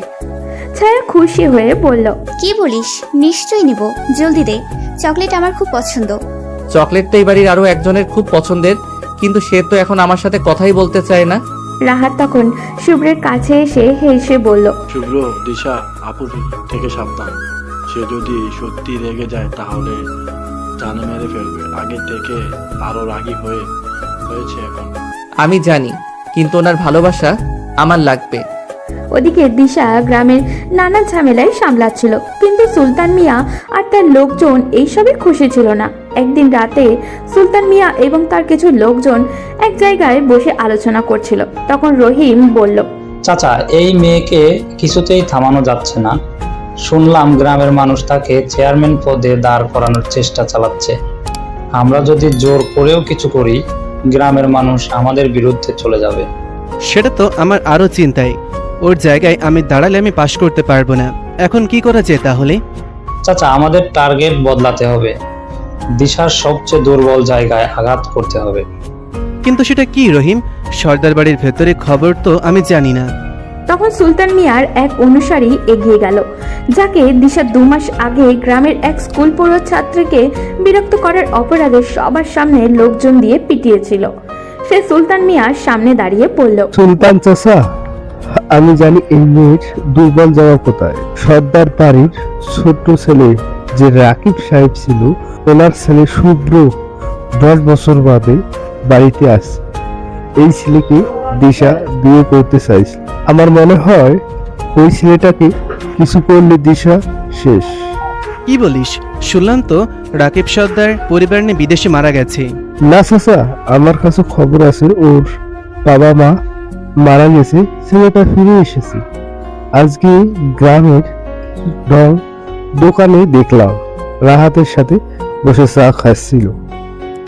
ছায়া খুশি হয়ে বলল, কি বলিস? নিশ্চয়ই নিব, জলদি দে, চকলেট আমার খুব পছন্দ। চকলেট তো এই বাড়ির আরো একজনের খুব পছন্দের, কিন্তু সে তো এখন আমার সাথে কথাই বলতে চায় না। রাহাত তখন শুভ্রের কাছে এসে হেসে বলল, শুভ্র, দিশা আপুর থেকে সাবধান। সে যদি সত্যি রেগে যায় তাহলে জানে মেরে ফেলবে। আগে থেকে আরো রাগী হয়েছে এখন। আমি জানি, কিন্তু ওনার ভালোবাসা আমার লাগবে। ওদিকে দিশা গ্রামের নানা ঝামেলায় সামলাচ্ছিল, কিন্তু সুলতান মিয়া আর তার লোকজন এইসবে খুশি ছিল না। একদিন রাতে সুলতান মিয়া এবং তার কিছু লোকজন এক জায়গায় বসে আলোচনা করছিল। তখন রহিম বলল, চাচা, এই মেয়েকে কিছুতেই থামানো যাচ্ছে না। শুনলাম গ্রামের মানুষ তাকে চেয়ারম্যান পদে দাঁড় করানোর চেষ্টা চালাচ্ছে। আমরা যদি জোর করেও কিছু করি, গ্রামের মানুষ আমাদের বিরুদ্ধে চলে যাবে। সেটা তো আমার আরো চিন্তাই। ওর জায়গায় আমি দাঁড়ালে আমি পাশ করতে পারবো না। এখন কি করা যায় তাহলে? চাচা, আমাদের টার্গেট বদলাতে হবে। দিশার সবচেয়ে দুর্বল জায়গায় আঘাত করতে হবে। কিন্তু সেটা কি রহিম? সর্দার বাড়ির ভেতরে খবর তো আমি জানি না। তখন সুলতান মিয়ার এক অনুসারী এগিয়ে গেল, যাকে দিশা 2 মাস আগে গ্রামের এক স্কুল পড়ুয়া ছাত্রীকে বিরক্ত করার অপরাধে সবার সামনে লোকজন দিয়ে পিটিয়েছিল। সে সুলতান মিয়ার সামনে দাঁড়িয়ে পড়ল, সুলতান চাচা, আমি জানি এই মেয়ের দুর্বল জায়গা কোথায়। সর্দার বাড়ির ছোট্ট ছেলে যে রাকিব সাহেব ছিল, ওনার ছেলে শুভ্র 10 বছর বাদে বাড়িতে আসে। এই ছেলেকে দিশা বিয়ে করতে চাইছে। আমার মনে হয় ওই ছেলেটাকে কিছু করলে দিশা শেষ। কি বলিস? শুনলাম তো রাকিব সর্দার পরিবার নিয়ে বিদেশে মারা গেছে। না চাচা, আমার কাছে খবর আছে ওর বাবা মা মারা গেছে, ছেলেটা ফিরে এসেছে। আজকে গ্রামের দোকানে দেখলাম রাহাতের সাথে বসে চা খাচ্ছিল।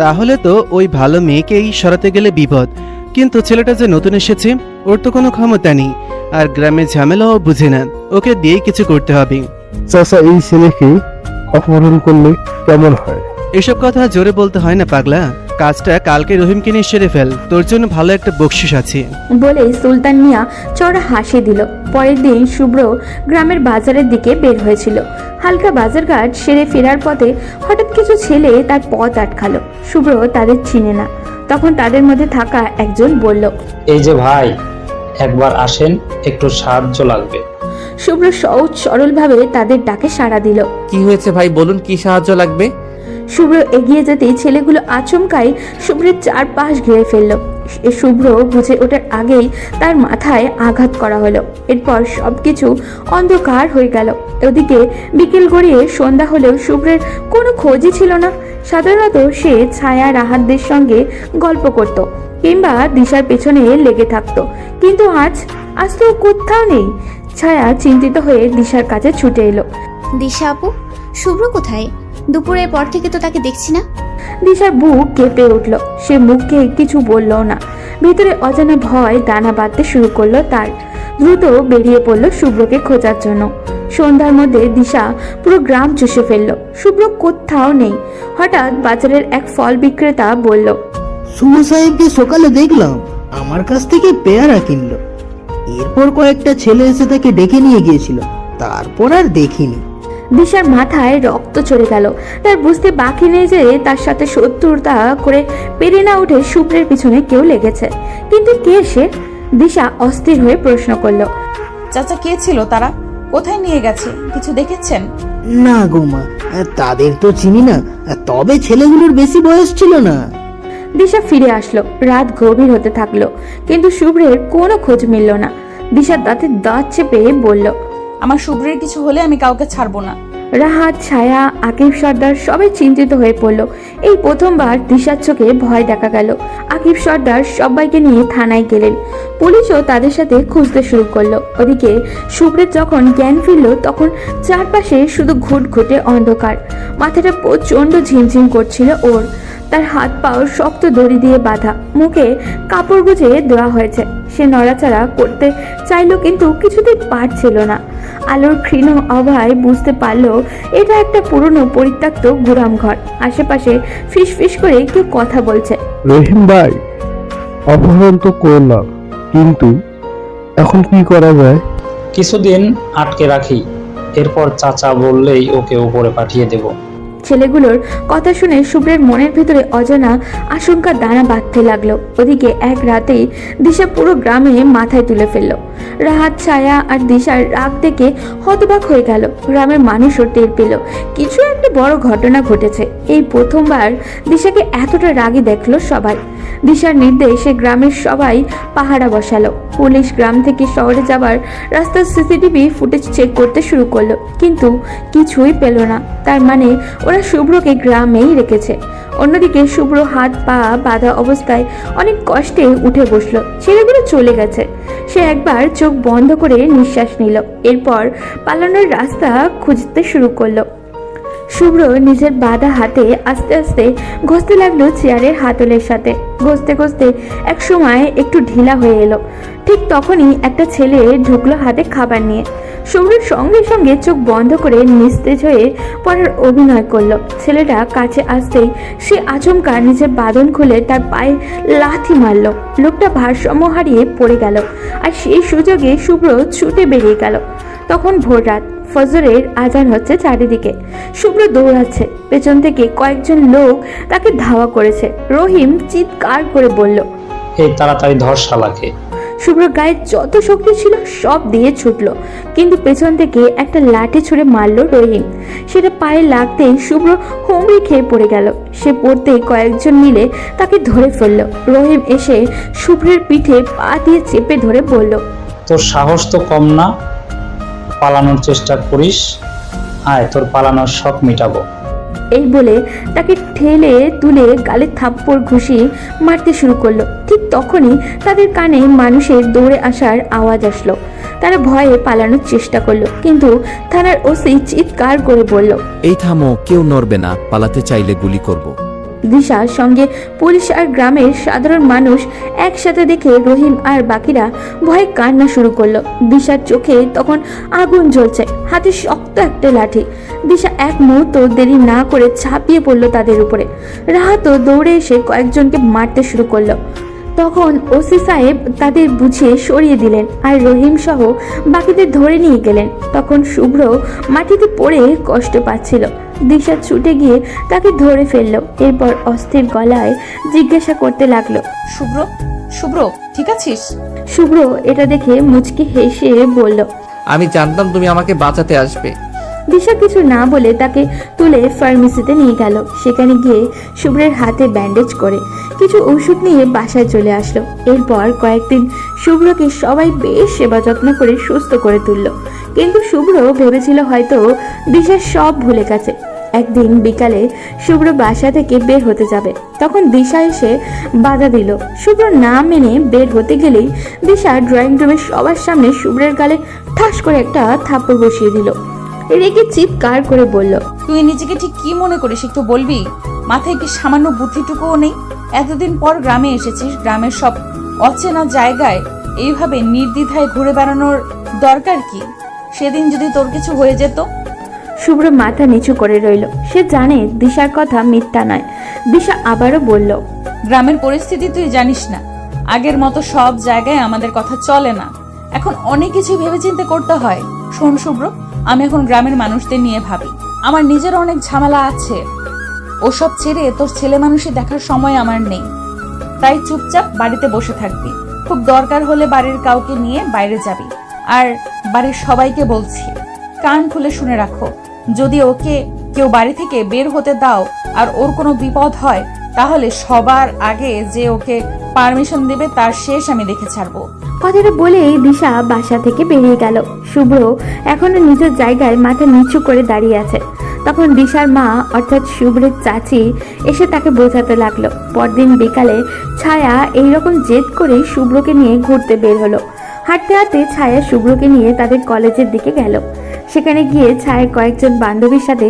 তাহলে তো ওই ভালো মেয়েকেই সরাতে গেলে বিপদ। কিন্তু ছেলেটা যে নতুন এসেছে ওর তো কোনো ক্ষমতা নেই, আর গ্রামের ঝামেলাও বুঝে না, ওকে দিয়ে কিছু করতে হবে। চাচা, এই ছেলেকে অপহরণ করলে কেমন হয়? এসব কথা জোরে বলতে হয় না পাগলা, কাজটা কালকে রহিমকে নিয়ে সেরে ফেল, তোর জন্য ভালো একটা বকশিস আছে। বলে সুলতান মিয়া চড়া হাসি দিল। পরের দিন শুভ্র গ্রামের বাজারের দিকে বের হয়েছিল। হালকা বাজারঘাট সেরে ফেরার পথে হঠাৎ কিছু ছেলে তার পথ আটকালো। শুভ্র তাদের চিনে না। তখন তাদের মধ্যে থাকা একজন বলল, এই যে ভাই, একবার আসেন, একটু সাহায্য লাগবে। শুভ্র সহজ সরলভাবে তাদের ডাকে সাড়া দিল। কি হয়েছে ভাই, বলুন কি সাহায্য লাগবে? শুভ্র এগিয়ে যেতেই ছেলেগুলো আচমকাই শুভ্রের চারপাশ ঘিরে ফেলল। শুভ্র বুঝে ওঠার আগেই তার মাথায় আঘাত করা হলো। এরপর সবকিছু অন্ধকার হয়ে গেল। ওদিকে বিকেল গড়িয়ে সন্ধ্যা হলেও শুভ্রের কোনো খোঁজই ছিল না। সাধারণত সে ছায়া রাহাতদের সঙ্গে গল্প করত কিংবা দিশার পেছনে লেগে থাকতো, কিন্তু আজ তো কোথাও নেই। ছায়া চিন্তিত হয়ে দিশার কাছে ছুটে এলো। দিশা আপু, শুভ্র কোথায়? দুপুরের পর থেকে তো তাকে দেখছি না। দিশার বুক কেঁপে উঠল। সে মুখে কিছু বলল না। ভিতরে অজানা ভয় দানা বাঁধতে শুরু করলো তার। দ্রুত বেরিয়ে পড়ল শুভ্রকে খোঁজার জন্য। সন্ধ্যার মধ্যে দিশা পুরো গ্রাম চষে ফেললো। শুভ্র কোথাও নেই। হঠাৎ বাজারের এক ফল বিক্রেতা বলল, শুভ সাহেবকে সকালে দেখলাম আমার কাছ থেকে পেয়ারা কিনলো। এরপর কয়েকটা ছেলে এসে তাকে ডেকে নিয়ে গিয়েছিল, তারপর আর দেখিনি। দিশার মাথায় রক্ত চড়ে গেল। তার বুঝতে বাকি নেই যে তার সাথে শত্রুতা করে পেরে না উঠে শুভ্রের পিছনে কেউ লেগেছে। কিন্তু কে সে? দিশা অস্থির হয়ে প্রশ্ন করলো, চাচা, কে ছিল তারা? কোথায় নিয়ে গেছে? কিছু দেখেছেন? না গোমা, তাদের তো চিনি না, তবে ছেলেগুলোর বেশি বয়স ছিল না। দিশা ফিরে আসলো। রাত গভীর হতে থাকলো, কিন্তু শুভ্রের কোনো খোঁজ মিলল না। দিশা দাঁতে দাঁত চেপে বলল, আমার শুভ্রের কিছু হলে আমি কাউকে ছাড়বো না। রাহাত, ছায়া, আকিব সর্দার সবাই চিন্তিত হয়ে পড়ল। এই প্রথমবার দিশার চোখে ভয় দেখা গেল। আকিব সর্দার সবাইকে নিয়ে থানায় গেলেন। পুলিশও তাদের সাথে খুঁজতে শুরু করলো। ওদিকে শুভ্রের যখন জ্ঞান ফিরল তখন চারপাশে শুধু ঘুটঘুটে অন্ধকার। মাথাটা প্রচন্ড ঝিমঝিম করছিল ওর। তার হাত পাও শক্ত দড়ি দিয়ে বাঁধা, মুখে কাপড় গুজে দেওয়া হয়েছে। সে নড়াচড়া করতে চাইলো কিন্তু কিছুতেই পারছিল না। আলোর ক্ষীণ আভায় বুঝতে পারলো এটা একটা পুরনো পরিত্যক্ত গুদাম ঘর। আশেপাশে ফিস ফিস করে কেউ কথা বলছে। রহিম ভাই, অপহরণ তো করলাম, কিন্তু এখন কি করা যায়? কিছুদিন আটকে রাখি, এরপর চাচা বললেই ওকে উপরে পাঠিয়ে দেব। ছেলেগুলোর কথা শুনে শুভ্রের মনের ভিতরে অজানা আশঙ্কা দানা বাঁধতে লাগলো। ওদিকে এক রাতেই দিশা পুরো গ্রামে মাথায় তুলে ফেললো। রাহাত, ছায়া আর দিশার রাগ দেখে হতবাক হয়ে গেল। গ্রামের মানুষও টের পেল কিছু একটা বড় ঘটনা ঘটেছে। এই প্রথমবার দিশাকে এতটা রাগী দেখলো সবাই। দিশার নির্দেশে গ্রামের সবাই পাহারা বসালো। পুলিশ গ্রাম থেকে শহরে যাবার রাস্তার সিসিটিভি ফুটেজ চেক করতে শুরু করলো, কিন্তু কিছুই পেল না। তার মানে ওরা শুভ্রকে গ্রামেই রেখেছে। অন্যদিকে শুভ্র হাত পা বাঁধা অবস্থায় অনেক কষ্টে উঠে বসলো। ছেলেগুলো চলে গেছে। সে একবার চোখ বন্ধ করে নিঃশ্বাস নিল। এরপর পালানোর রাস্তা খুঁজতে শুরু করলো। শুভ্র নিজের বাঁধা হাতে আস্তে আস্তে ঘষতে লাগলো চেয়ারের হাতলের সাথে। ঘষতে ঘষতে এক সময় একটু ঢিলা হয়ে এলো। ঠিক তখনই একটা ছেলে ঢুকলো হাতে খাবার নিয়ে। শুভ্রের সঙ্গে সঙ্গে চোখ বন্ধ করে নিস্তেজ হয়ে পড়ার অভিনয় করলো। ছেলেটা কাছে আসতেই সে আচমকা নিজের বাঁধন খুলে তার পায়ে লাথি মারল। লোকটা ভারসাম্য হারিয়ে পড়ে গেল, আর সেই সুযোগে শুভ্র ছুটে বেরিয়ে গেল। তখন ভোর রাত, ফজরের আজান হচ্ছে চারিদিকে। শুভ্র দৌড়াচ্ছে। পেছন থেকে কয়েকজন লোক তাকে ধাওয়া করেছে। রহিম চিৎকার করে বলল, এই তাড়াতাড়ি ধর শালাকে। শুভ্র গায়ে যত শক্তি ছিল সব দিয়ে ছুটলো, কিন্তু পেছন থেকে একটা লাঠি ছুঁড়ে মারলো রহিম। সেটা পায়ে লাগতেই শুভ্র হুমড়ি খেয়ে পড়ে গেল। সে পড়তেই কয়েকজন মিলে তাকে ধরে ফেললো। রহিম এসে শুভ্রের পিঠে পা দিয়ে চেপে ধরে বলল, তোর সাহস তো কম না, পালানোর চেষ্টা করিস, আয় তোর পালানোর শখ মিটাবো। এই বলে তাকে ঠেলে তুলে গালে থাপ্পড় ঘুষিয়ে মারতে শুরু করলো। ঠিক তখনই তাদের কানে মানুষের দৌড়ে আসার আওয়াজ আসলো। তারা ভয়ে পালানোর চেষ্টা করলো, কিন্তু থানার ওসি চিৎকার করে বলল, এই থামো, কেউ নড়বে না, পালাতে চাইলে গুলি করব। দিশার সঙ্গে পুলিশ আর গ্রামের সাধারণ মানুষ একসাথে দেখে রহিম আর বাকিরা ভয়ে কান্না শুরু করলো। দিশার চোখে তখন আগুন জ্বলছে, হাতে শক্ত একটা লাঠি। দিশা এক মুহূর্ত দেরি না করে ঝাঁপিয়ে পড়লো তাদের উপরে। রাহাতও দৌড়ে এসে কয়েকজনকে মারতে শুরু করলো। তখন ওসি সাহেব তাদের বুঝিয়ে সরিয়ে দিলেন আর রহিম সহ বাকিদের ধরে নিয়ে গেলেন। তখন শুভ্র মাটিতে পড়ে কষ্ট পাচ্ছিল। দিশা ছুটে গিয়ে তাকে ধরে ফেললো। এরপর অস্থির গলায় জিজ্ঞাসা করতে লাগলো, শুভ্র, শুভ্র ঠিক আছিস? শুভ্র এটা দেখে মুচকি হেসে বলল, আমি জানতাম তুমি আমাকে বাঁচাতে আসবে। দিশা কিছু না বলে তাকে তুলে ফার্মেসিতে নিয়ে গেল। সেখানে গিয়ে শুভ্রের হাতে ব্যান্ডেজ করে কিছু ওষুধ নিয়ে বাসায় চলে আসলো। এরপর কয়েকদিন শুভ্রকে সবাই বেশ সেবা যত্ন করে সুস্থ করে তুলল। কিন্তু শুভ্র ভেবেছিল হয়তো দিশা সব ভুলে গেছে। একদিন বিকালে শুভ্র বাসা থেকে বের হতে যাবে, তখন দিশা এসে বাধা দিল। শুভ্র না মেনে বের হতে গেলেই দিশা ড্রয়িং রুমে সবার সামনে শুভ্রের গালে ঠাস করে একটা থাপ্পড় বসিয়ে দিল। রেগে চিৎকার করে বলল, তুই নিজেকে ঠিক কি মনে করিস একটু বলবি? মাথায় কি সামান্য বুদ্ধিটুকুও নেই? এতদিন পর গ্রামে এসেছিস, গ্রামের সব অচেনা জায়গায় এইভাবে নির্দ্বিধায় ঘুরে বেড়ানোর দরকার কি? সেদিন যদি তোর কিছু হয়ে যেত? শুভ্র মাথা নিচু করে রইল। সে জানে দিশার কথা মিথ্যা নয়। দিশা আবারও বলল, গ্রামের পরিস্থিতি তুই জানিস না, আগের মতো সব জায়গায় আমাদের কথা চলে না। এখন অনেক কিছু ভেবেচিন্তে করতে হয়। শোন শুভ্র, আমি এখন গ্রামের মানুষদের নিয়ে ভাবি। আমার নিজের অনেক ঝামেলা আছে, ওসব ছেড়ে তোর ছেলে মানুষই দেখার সময় আমার নেই। তাই চুপচাপ বাড়িতে বসে থাকবি। খুব দরকার হলে বাড়ির কাউকে নিয়ে বাইরে যাবি। আর বাড়ির সবাইকে বলছি, কান খুলে শুনে রাখো, যদি ওকে কেউ বাড়ি থেকে বের হতে দাও আর ওর কোনো বিপদ হয়, তাহলে সবার আগে যে ওকে পারমিশন দেবে তার শেষ আমি দেখে ছাড়বো। কথাটা বলেই দিশা বাসা থেকে বেরিয়ে গেল। শুভ্র এখনো নিজের জায়গায় মাথা নিচু করে দাঁড়িয়ে আছে। তখন দিশার মা অর্থাৎ শুভ্রের চাচি এসে তাকে বোঝাতে লাগলো। পরদিন বিকালে ছায়া এইরকম জেদ করে শুভ্রকে নিয়ে ঘুরতে বের হলো। হাঁটতে হাঁটতে ছায়া শুভ্রকে নিয়ে তাদের কলেজের দিকে গেল। সেখানে গিয়ে ছায়ার কয়েকজন বান্ধবীর সাথে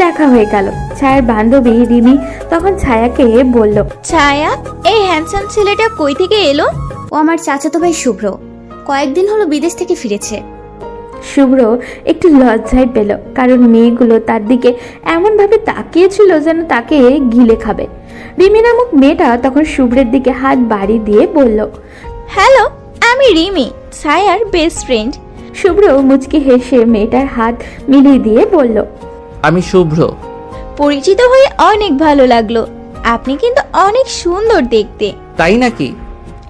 দেখা হয়ে গেল। ছায়ার বান্ধবী রিমি তখন ছায়াকে বলল, ছায়া, এই হ্যান্ডসাম ছেলেটা কই থেকে এলো? ও আমার চাচাতো ভাই শুভ্র, কয়েকদিন হলো বিদেশ থেকে ফিরেছে। শুভ্র একটু লজ্জায় পেল, কারণ মেয়েগুলো তার দিকে এমন ভাবে তাকিয়েছিল যেন তাকে গিলে খাবে। রিমি নামক মেয়েটা তখন শুভ্রের দিকে হাত বাড়ি দিয়ে বলল, হ্যালো, আমি রিমি, ছায়ার বেস্ট ফ্রেন্ড। শুভ্র মুচকি হেসে মেয়েটার হাত মিলিয়ে দিয়ে বলল, আমি শুভ্র। পরিচিত হয়ে অনেক ভালো লাগলো। আপনি কিন্তু অনেক সুন্দর দেখতে। তাই নাকি?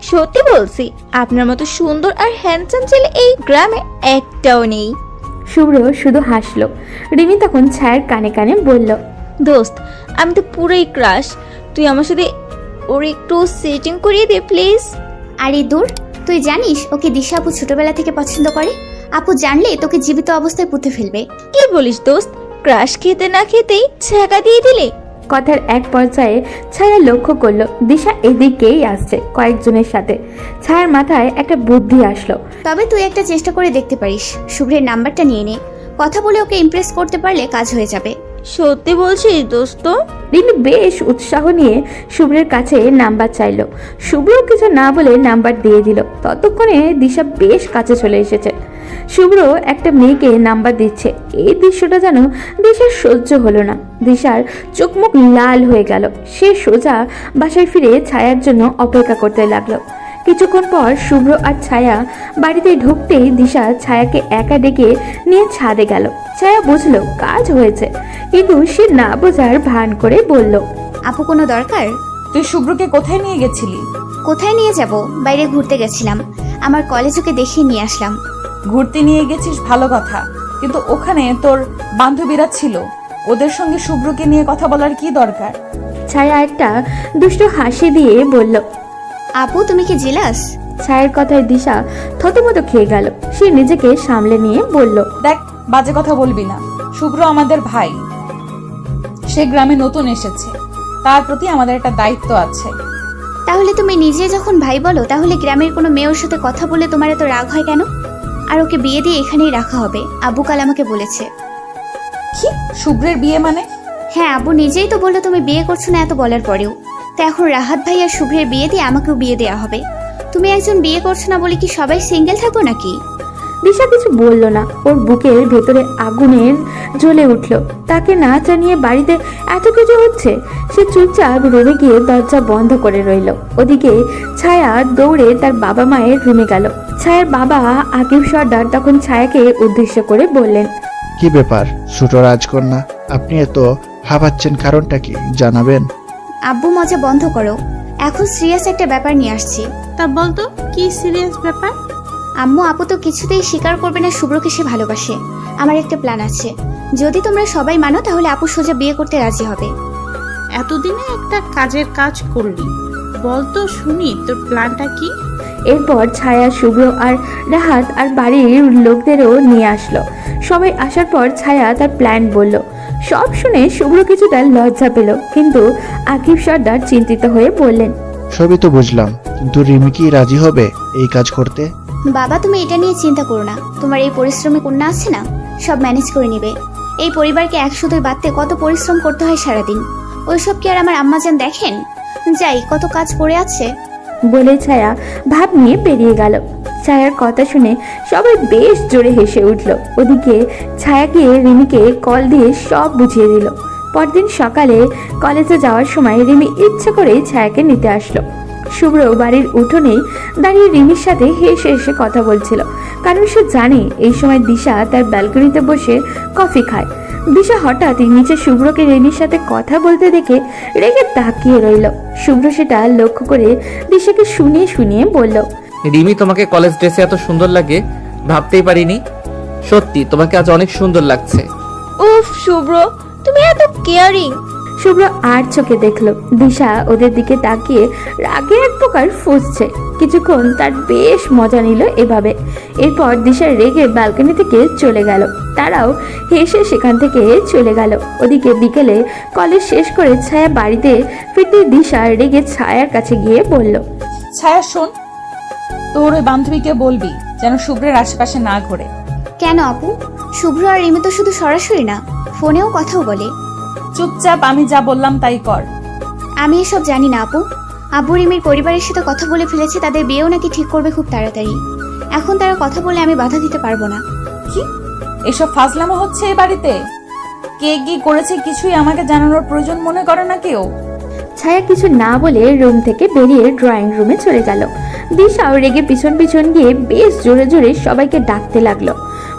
সত্যি বলছি, আপনার মতো সুন্দর আর হ্যান্ডসাম ছেলে এই গ্রামে একটাও নেই। শুভ্র শুধু হাসলো। রিমি তখন ছায়ার কানে কানে বলল, দোস্ত, আমি তো পুরোই ক্রাশ। তুই আমার সাথে ওর একটু সেটিং করিয়ে দে প্লিজ। আরে দূর, তুই জানিস ওকে দিশা আপু ছোটবেলা থেকে পছন্দ করে? আপু জানলে তোকে জীবিত অবস্থায় পুঁতে ফেলবে। কি বলিস দোস্ত? ক্রাশ খেতে না খেতেই ছ্যাঁকা দিয়ে দিলে। কথার এক পর্যায়ে ছায়া লক্ষ্য করলো দিশা এদিকেই আসছে কয়েকজনের সাথে। ছায়ার মাথায় একটা বুদ্ধি আসলো। তবে তুই একটা চেষ্টা করে দেখতে পারিস। শুভ্রের নাম্বারটা নিয়ে নে, কথা বলে ওকে ইমপ্রেস করতে পারলে কাজ হয়ে যাবে। সত্যি বলছিস দোস্ত? রিমি বেশ উৎসাহ নিয়ে শুভ্রের কাছে নাম্বার চাইলো। শুভ্র কিছু না বলে নাম্বার দিয়ে দিল। ততক্ষণে দিশা বেশ কাছে চলে এসেছে। শুভ্র একটা মেয়েকে নাম্বার দিচ্ছে। এই দৃশ্যটা যেন দিশার সহ্য হলো না। দিশার চোখ মুখ লাল হয়ে গেল। সে সোজা বাসায় ফিরে ছায়ার জন্য অপেক্ষা করতে লাগলো। কিছুক্ষণ পর শুভ্র আর ছায়া বাড়িতে ঢুকতেই দিশা ছায়াকে একা ডেকে নিয়ে ছাদে গেল। ছায়া বুঝলো কাজ হয়েছে, কিন্তু সে না বোঝার ভান করে বলল, আপু কোনো দরকার? তুই শুভ্রকে কোথায় নিয়ে গেছিলি? কোথায় নিয়ে যাব? বাইরে ঘুরতে গেছিলাম, আমার কলেজ ওকে দেখিয়ে নিয়ে আসলাম। ঘুরতে নিয়ে গেছিস ভালো কথা, কিন্তু ওখানে তোর বান্ধবীরা ছিল, ওদের সঙ্গে শুভ্রকে নিয়ে কথা বলার কি দরকার? ছায়া একটা দুষ্টু হাসি দিয়ে বলল, আপু তুমি কি জেলাস? ছায়ের কথায় দিশা থতমত খেয়ে গেল। সে নিজেকে সামলে নিয়ে বলল, দেখ, বাজে কথা বলবি না। শুভ্র আমাদের ভাই, সে গ্রামে নতুন এসেছে, তার প্রতি আমাদের একটা দায়িত্ব আছে। তাহলে তুমি নিজে যখন ভাই বলো, তাহলে গ্রামের কোনো মেয়ের সাথে কথা বলে তোমার এত রাগ হয় কেন? আর ওকে বিয়ে দিয়ে এখানেই রাখা হবে, আব্বু কাল আমাকে বলেছে। কি? শুভ্রের বিয়ে মানে? হ্যাঁ, আব্বু নিজেই তো বললো তুমি বিয়ে করছো না এত বলার পরেও। তো এখন রাহাত ভাই আর শুভ্রের বিয়ে দিয়ে আমাকেও বিয়ে দেওয়া হবে। তুমি একজন বিয়ে করছো না বলে কি সবাই সিঙ্গেল থাকবো নাকি? দিশা কিছু বলল না। ওর বুকের ভেতরে আগুনের জ্বলে উঠল। তাকে না জানিয়ে বাড়িতে এত কিছু হচ্ছে। সে চুপচাপ রুমে গিয়ে দরজা বন্ধ করে রইল। ওদিকে ছায়া দৌড়ে তার বাবা মায়ের রুমে গেল। ছায়ার বাবা আকিব সর্দার তখন ছায়াকে উদ্দেশ্য করে বললেন, কি ব্যাপার ছোট রাজকন্যা, আপনি এত হাঁপাচ্ছেন, কারণটা কি জানাবেন? আব্বু মজা বন্ধ করো, এখন সিরিয়াস একটা ব্যাপার নিয়ে আসছি। তা বলতো কি সিরিয়াস ব্যাপার? আম্মু আপু তো কিছুতেই স্বীকার করবে না শুভ্রকে সে ভালোবাসে। আমার একটা প্ল্যান আছে, যদি তোমরা সবাই মানো তাহলে আপু সোজা বিয়ে করতে রাজি হবে। এতদিনে একটা কাজের কাজ করলি, বলতো শুনি তোর প্ল্যানটা কি? এরপর ছায়া, শুভ্র আর রাহাত আর বাড়ির লোকদেরও নিয়ে আসলো। সবাই আসার পর ছায়া তার প্ল্যান বলল। সব শুনে শুভ্র কিছুটা লজ্জা পেল, কিন্তু আকিব সর্দার চিন্তিত হয়ে বললেন, সবই তো বুঝলাম, কিন্তু রিমি কি রাজি হবে এই কাজ করতে? বাবা তুমি এটা নিয়ে চিন্তা করো না, তোমার এই পরিশ্রমী কন্যা আছে না, সব ম্যানেজ করে নেবে। এই পরিবারকে একসাথে বাঁধতে কত পরিশ্রম করতে হয় সারাদিন, ওইসব কি আর আমার আম্মাজান দেখেন? যাই, কত কাজ পড়ে আছে। বলে ছায়া ভাব নিয়ে বেরিয়ে গেল। ছায়ার কথা শুনে সবাই বেশ জোরে হেসে উঠল। ওদিকে ছায়া গিয়ে রিমিকে কল দিয়ে সব বুঝিয়ে দিল। পরদিন সকালে কলেজে যাওয়ার সময় রিমি ইচ্ছে করে ছায়াকে নিতে আসলো। শুভ্র বাড়ির উঠোনেই দাঁড়িয়ে রিমির সাথে হেসে হেসে কথা বলছিল, কারণ সে জানে এই সময় দিশা তার ব্যালকনিতে বসে কফি খায়। দিশা হঠাৎ নিচে শুভ্রকে রিমির সাথে কথা বলতে দেখে রেগে তাকিয়ে রইল। শুভ্র সেটা লক্ষ্য করে দিশাকে শুনিয়ে শুনিয়ে বলল, রিমি, তোমাকে কলেজ ড্রেসে এত সুন্দর লাগে ভাবতেই পারিনি। সত্যি তোমাকে আজ অনেক সুন্দর লাগছে। উফ শুভ্র, তুমি এত কেয়ারিং। শুভ্র আর চোখে দেখলো দিশা ওদের দিকে তাকিয়ে রাগে এক প্রকার ফুঁসছে। কিছুক্ষণ তার বেশ মজা নিল এভাবে। এরপর দিশা রেগে ব্যালকনি থেকে চলে গেল। তারাও হেসে সেখান থেকে চলে গেল। ওদিকে বিকেলে কলেজ শেষ করে ছায়া বাড়িতে ফিরতে দিশা রেগে ছায়ার কাছে গিয়ে বলল, ছায়া শোন, তোর ওই বান্ধবীকে বলবি যেন শুভ্রের আশেপাশে না ঘোরে। কেন আপু? শুভ্র আর রিমি তো শুধু সরাসরি না, ফোনেও কথাও বলে। চুপচাপ আমি যা বললাম তাই কর। আমি এসব জানি না আপু। আব্বু রিমির পরিবারের সাথে কথা বলে ফেলেছে, তাদের বিয়েও নাকি ঠিক করবে খুব তাড়াতাড়ি। এখন তারা কথা বলে আমি বাধা দিতে পারবো না। কি এসব ফাজলামো হচ্ছে এই বাড়িতে? কে কি করেছে কিছুই আমাকে জানানোর প্রয়োজন মনে করে না কেউ। ছায়া কিছু না বলে রুম থেকে বেরিয়ে ড্রয়িং রুমে চলে গেল। দিশাও রেগে পিছন পিছন গিয়ে বেশ জোরে জোরে সবাইকে ডাকতে লাগলো।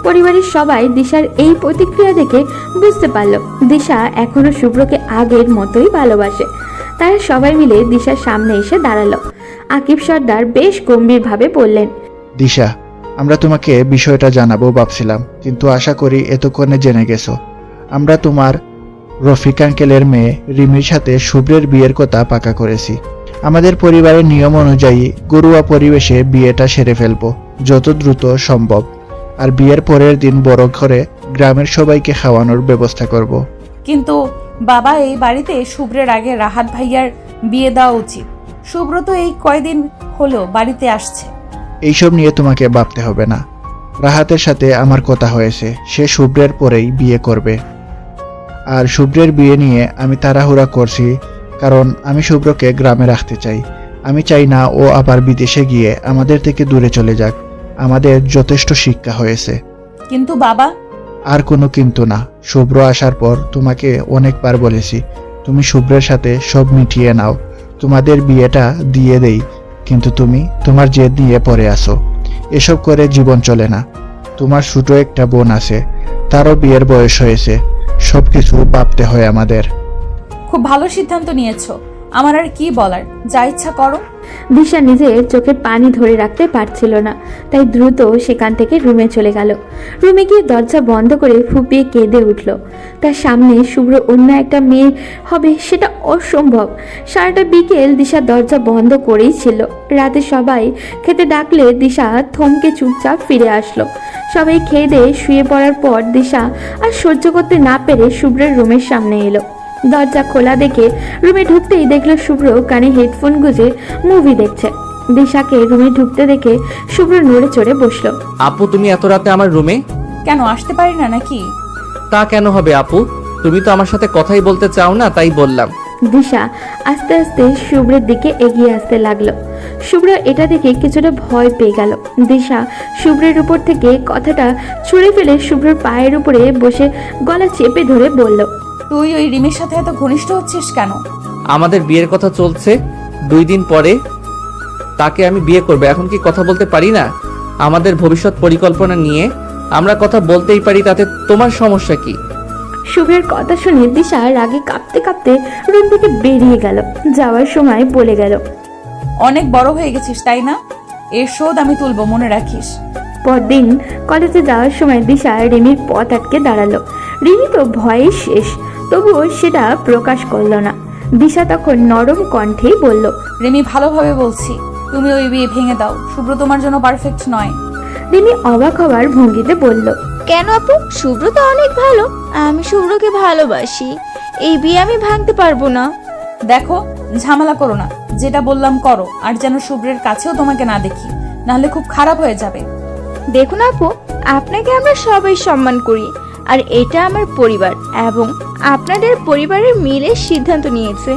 পরিবারের সবাই দিশার এই প্রতিক্রিয়া দেখে বুঝতে পারল দিশা এখনো শুভ্রকে আগের মতোই ভালোবাসে। তারা সবাই মিলে দিশার সামনে এসে দাঁড়ালো। আকিব সর্দার বেশ গম্ভীরভাবে বললেন, দিশা, আমরা তোমাকে বিষয়টা জানাবো ভাবছিলাম, কিন্তু আশা করি এতক্ষণে জেনে গেছো। আমরা তোমার রফিক আঙ্কেলের মেয়ে রিমির সাথে শুভ্রের বিয়ের কথা পাকা করেছি। আমাদের পরিবারের নিয়ম অনুযায়ী ঘরোয়া পরিবেশে বিয়েটা সেরে ফেলবো যত দ্রুত সম্ভব, আর বিয়ের পরের দিন বড় করে গ্রামের সবাইকে খাওয়ানোর ব্যবস্থা করব। কিন্তু বাবা, এই বাড়িতে শুভ্রের আগে রাহাত ভাইয়ার বিয়ে দেওয়া উচিত। শুভ্র তো এই কয়দিন হলো বাড়িতে আসছে। এইসব নিয়ে তোমাকে ভাবতে হবে না। রাহাতের সাথে আমার কথা হয়েছে, সে শুভ্রের পরেই বিয়ে করবে। আর শুভ্রের বিয়ে নিয়ে আমি তাড়াহুড়া করছি, কারণ আমি শুভ্রকে গ্রামে রাখতে চাই। আমি চাই না ও আবার বিদেশে গিয়ে আমাদের থেকে দূরে চলে যাক। আমাদের যথেষ্ট শিক্ষা হয়েছে। কিন্তু বাবা। আর কোনো কিন্তু না। শুভ্র আসার পর তোমাকে অনেকবার বলেছি, তুমি শুভ্রের সাথে সব মিটিয়ে নাও, তোমাদের বিয়েটা দিয়ে দেই, কিন্তু তুমি তোমার জেদ নিয়ে পড়ে আসো। এসব করে জীবন চলে না। তোমার ছোট একটা বোন আছে, তারও বিয়ের বয়স হয়েছে। সবকিছু ভাবতে হয় আমাদের। খুব ভালো সিদ্ধান্ত নিয়েছো, আমার আর কি বলার, যা ইচ্ছা করো। দিশা নিজের চোখের পানি ধরে রাখতে পারছিল না, তাই দ্রুত সেখান থেকে রুমে চলে গেল। রুমে গিয়ে দরজা বন্ধ করে ফুপিয়ে কেঁদে উঠল। তার সামনে শুভ্র অন্য একটা মেয়ে হবে সেটা অসম্ভব। সারাটা বিকেল দিশা দরজা বন্ধ করেই ছিল। রাতে সবাই খেতে ডাকলে দিশা থমকে চুপচাপ ফিরে আসলো। সবাই খেয়ে দিয়ে শুয়ে পড়ার পর দিশা আর সহ্য করতে না পেরে শুভ্রের রুমের সামনে এলো। দরজা খোলা দেখে রুমে ঢুকতেই দেখলো শুভ্র কানে হেডফোন গুঁজে মুভি দেখছে। দিশাকে রুমে ঢুকতে দেখে শুভ্র নড়ে চড়ে বসলো। আপু, তুমি এত রাতে আমার রুমে? কেন আসতে পারি না নাকি? তা কেন হবে আপু, তুমি তো আমার সাথে কথাই বলতে চাও না, তাই বললাম। দিশা আস্তে আস্তে শুভ্রের দিকে এগিয়ে আসতে লাগলো। শুভ্র এটা দেখে কিছুটা ভয় পেয়ে গেল। দিশা শুভ্রের উপর থেকে কথাটা ছুঁড়ে ফেলে শুভ্রের পায়ের উপরে বসে গলা চেপে ধরে বলল, তুই ওই রিমির সাথে এত ঘনিষ্ঠ হচ্ছিস কেন? আমাদের বিয়ের কথা চলছে, 2 দিন পরে তাকে আমি বিয়ে করব। এখন কি কথা বলতে পারি না? আমাদের ভবিষ্যৎ পরিকল্পনা নিয়ে আমরা কথা বলতেই পারি, তাতে তোমার সমস্যা কি? শুভ্রের কথা শুনে দিশা রাগে কাঁপতে কাঁপতে রুম থেকে বেরিয়ে গেল। যাওয়ার সময় বলে গেল, অনেক বড় হয়ে গেছিস তাই না? এর শোধ আমি তুলবো, মনে রাখিস। পরদিন কলেজে যাওয়ার সময় দিশা রিমির পথ আটকে দাঁড়ালো। রিমি তো ভয়ে শেষ, তবুও সেটা প্রকাশ করলো না। দিশা তখন নরম কণ্ঠেই বলল, রিমি, ভালোভাবে বলছি, তুমি ওই বিয়ে ভেঙে দাও। শুভ্র তোমার জন্য পারফেক্ট নয়। রিমি অবাক হওয়ার ভঙ্গিতে বলল, কেন আপু? শুভ্র তো অনেক ভালো, আমি শুভ্রকে ভালোবাসি। এই বিয়ে আমি ভাঙতে পারবো না। দেখো, ঝামেলা করো না, যেটা বললাম করো, আর যেন শুভ্রের কাছেও তোমাকে না দেখি, নাহলে খুব খারাপ হয়ে যাবে। দেখুন আপু, আপনাকে আমরা সবাই সম্মান করি, আর এটা আমার পরিবার এবং আপনাদের পরিবারের মিলে সিদ্ধান্ত নিয়েছে।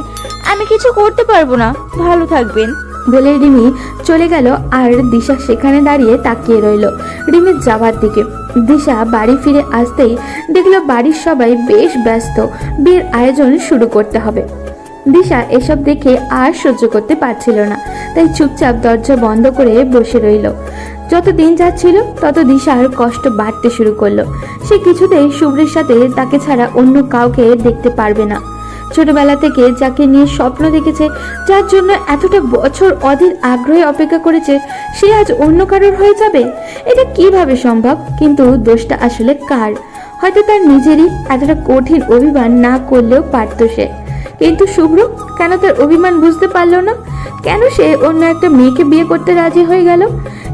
আমি কিছু করতে পারবো না। ভালো থাকবেন। বলে রিমি চলে গেল আর দিশা সেখানে দাঁড়িয়ে তাকিয়ে রইল রিমির যাওয়ার দিকে। দিশা বাড়ি ফিরে আসতেই দেখলো বাড়ির সবাই বেশ ব্যস্ত, বিয়ের আয়োজন শুরু করতে হবে। দিশা এসব দেখে আর সহ্য করতে পারছিল না, তাই চুপচাপ দরজা বন্ধ করে বসে রইল। যত দিন যাচ্ছিল তত দিশার কষ্ট বাড়তে শুরু করলো। সে কিছুতেই শুভ্রের সাথে তাকে ছাড়া অন্য কাউকে দেখতে পারবে না। ছোটবেলা থেকে যাকে নিয়ে স্বপ্ন দেখেছে, যার জন্য এতটা বছর অধীর আগ্রহে অপেক্ষা করেছে, সে আজ অন্য কারোর হয়ে যাবে। এটা কিভাবে সম্ভব? কিন্তু দোষটা আসলে কার? হয়তো তার নিজেরই। এতটা কঠিন অভিমান না করলেও পারত সে। কিন্তু শুভ্র কেন তার অভিমান বুঝতে পারলো না? কেন সে অন্য একটা মেয়েকে বিয়ে করতে রাজি হয়ে গেল?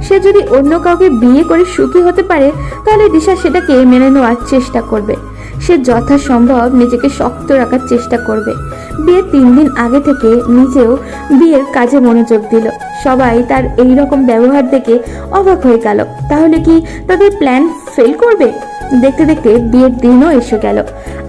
সে যদি অন্য কাউকে বিয়ে করে সুখী হতে পারে, তাহলে দিশা সেটাকে মেনে নেওয়ার চেষ্টা করবে। সে যথাসম্ভব নিজেকে শক্ত রাখার চেষ্টা করবে। বিয়ের 3 দিন আগে থেকে নিজেও বিয়ের কাজে মনোযোগ দিল। সবাই তার এই রকম ব্যবহার দেখে অবাক হয়ে গেল। তাহলে কি তাদের প্ল্যান ফেল করবে? দেখতে দেখতে বিয়ের দিনও এসে গেল।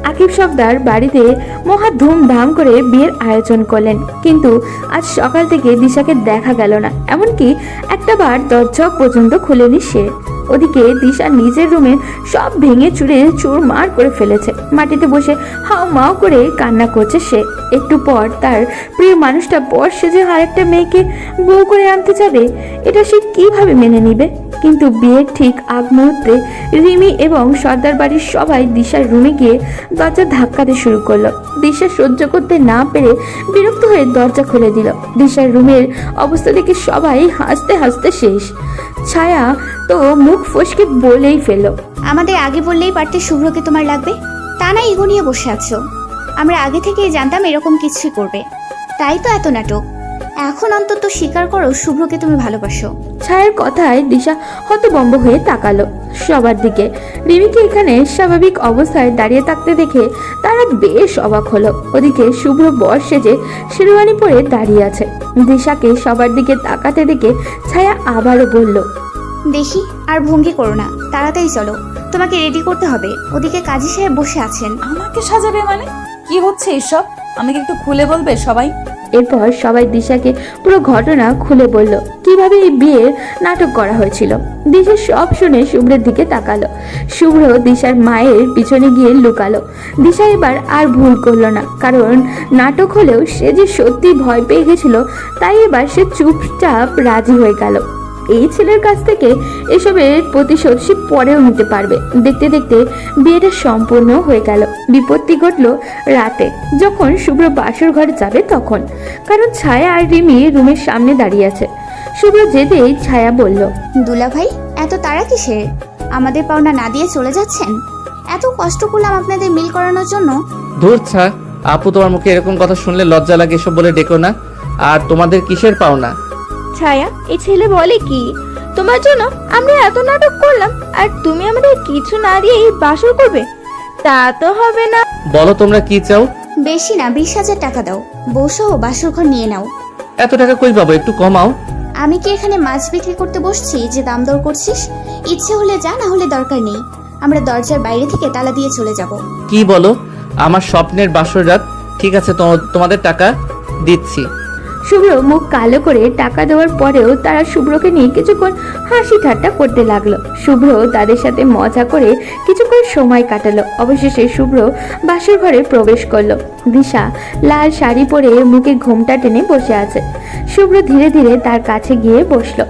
আকিব সর্দার বাড়িতে মহা ধুমধাম করে বিয়ের আয়োজন করলেন, কিন্তু আজ সকাল থেকে দিশাকে দেখা গেল না। এমনকি একটাবার দরজা পর্যন্ত খুলেনি সে। ওদিকে দিশা নিজের রুমে সব ভেঙে চুরে চুরমার করে ফেলেছে। মাটিতে বসে হাও মাও করে কান্না করছে সে। একটু পর তার প্রিয় মানুষটা পর সেজে আরেকটা মেয়েকে বউ করে আনতে যাবে। এটা সে কিভাবে মেনে নিবে? কিন্তু বিয়ের ঠিক আগ মুহূর্তে রিমি এবং সর্দার বাড়ির সবাই দিশার রুমে গিয়ে দরজা ধাক্কাতে শুরু করলো। দিশা সহ্য করতে না পেরে বিরক্ত হয়ে দরজা খুলে দিল। দিশার রুমের অবস্থা দেখে সবাই হাসতে হাসতে শেষ। ছায়া তো মুখ ফসকে বলেই ফেলল, আমাদের আগে বললেই পারতে শুভ্রকে তোমার লাগবে, তা না ইগো নিয়ে বসে আছো। আমরা আগে থেকেই জানতাম এরকম কিছুই করবে, তাই তো এত নাটক। এখন অন্তত স্বীকার করো শুভ্রকে তুমি ভালোবাসো। ছায়ার কথায় দিশা হতভম্ব হয়ে তাকালো সবার দিকে। রিমিকে এখানে স্বাভাবিক অবস্থায় দাঁড়িয়ে থাকতে দেখে তারা বেশ অবাক হলো। ওদিকে শুভ্র বর সেজে শেরওয়ানি পরে দাঁড়িয়ে আছে। দিশাকে সবার দিকে তাকাতে দেখে ছায়া আবারও বলল, দেখি আর ভঙ্গি করো না, তাড়াতাড়ি চলো, তোমাকে রেডি করতে হবে। ওদিকে কাজী সাহেব বসে আছেন। আমাকে সাজাবে মানে? কি হচ্ছে এসব? আমাকে একটু খুলে বলবে সবাই? এরপর সবাই দিশাকে পুরো ঘটনা খুলে বলল, কিভাবে এই বিয়ের নাটক করা হয়েছিল। দিশা সব শুনে শুভ্রের দিকে তাকালো। শুভ্র দিশার মায়ের পিছনে গিয়ে লুকালো। দিশা এবার আর ভুল করলো না, কারণ নাটক হলেও সে যে সত্যি ভয় পেয়ে গেছিল, তাই এবার সে চুপচাপ রাজি হয়ে গেল। এই ছেলের কাছ থেকে এসবের প্রতিশোধ সে পরেও নিতে পারবে। দেখতে দেখতে বিয়েটা সম্পূর্ণ হয়ে গেল। বিপত্তি ঘটলো রাতে, যখন শুভ্র বাসর ঘরে যাবে তখন। কারণ ছায়া আর রিমি রুমের সামনে দাঁড়িয়ে আছে। শুভ্র যেতেই ছায়া বলল, দুলা ভাই, এত তাড়া কিসের? আমাদের পাওনা না দিয়ে চলে যাচ্ছেন? এত কষ্ট করলাম আপনাদের মিল করানোর জন্য। ধুর ছা, আপু তোমার মুখে এরকম কথা শুনলে লজ্জা লাগে, এসব বলে ডেকো না। আর তোমাদের কিসের পাওনা? ছায়া, এই ছেলে বলে কি? তোমার জন্য আমরা এত নাটক করলাম আর তুমি আমাদের কিছু না দিয়ে এই বাসর করবে? তা তো হবে না। বলো তোমরা কি চাও? বেশি না, 20,000 টাকা দাও, বউসহ বাসর ঘর নিয়ে নাও। এত টাকা কই পাবো? একটু কমাও। আমি কি এখানে মাছ বিক্রি করতে বসছি যে দাম দর করছিস? ইচ্ছে হলে যা, না হলে দরকার নেই। আমরা দরজার বাইরে থেকে তালা দিয়ে চলে যাব। কি বলো? আমার স্বপ্নের বাসর রাত। ঠিক আছে, তোমাদের টাকা দিচ্ছি। শুভ্র মুখ কালো করে টাকা দেওয়ার পরেও তারা শুভ্রকে নিয়ে কিছুক্ষণ হাসি ঠাট্টা করতে লাগলো। শুভ্র তাদের সাথে মজা করে কিছুক্ষণ সময় কাটালো। অবশেষে শুভ্র বাসর ঘরে প্রবেশ করলো। দিশা লাল শাড়ি পরে মুখে ঘোমটা টেনে বসে আছে। শুভ্র ধীরে ধীরে তার কাছে গিয়ে বসলো।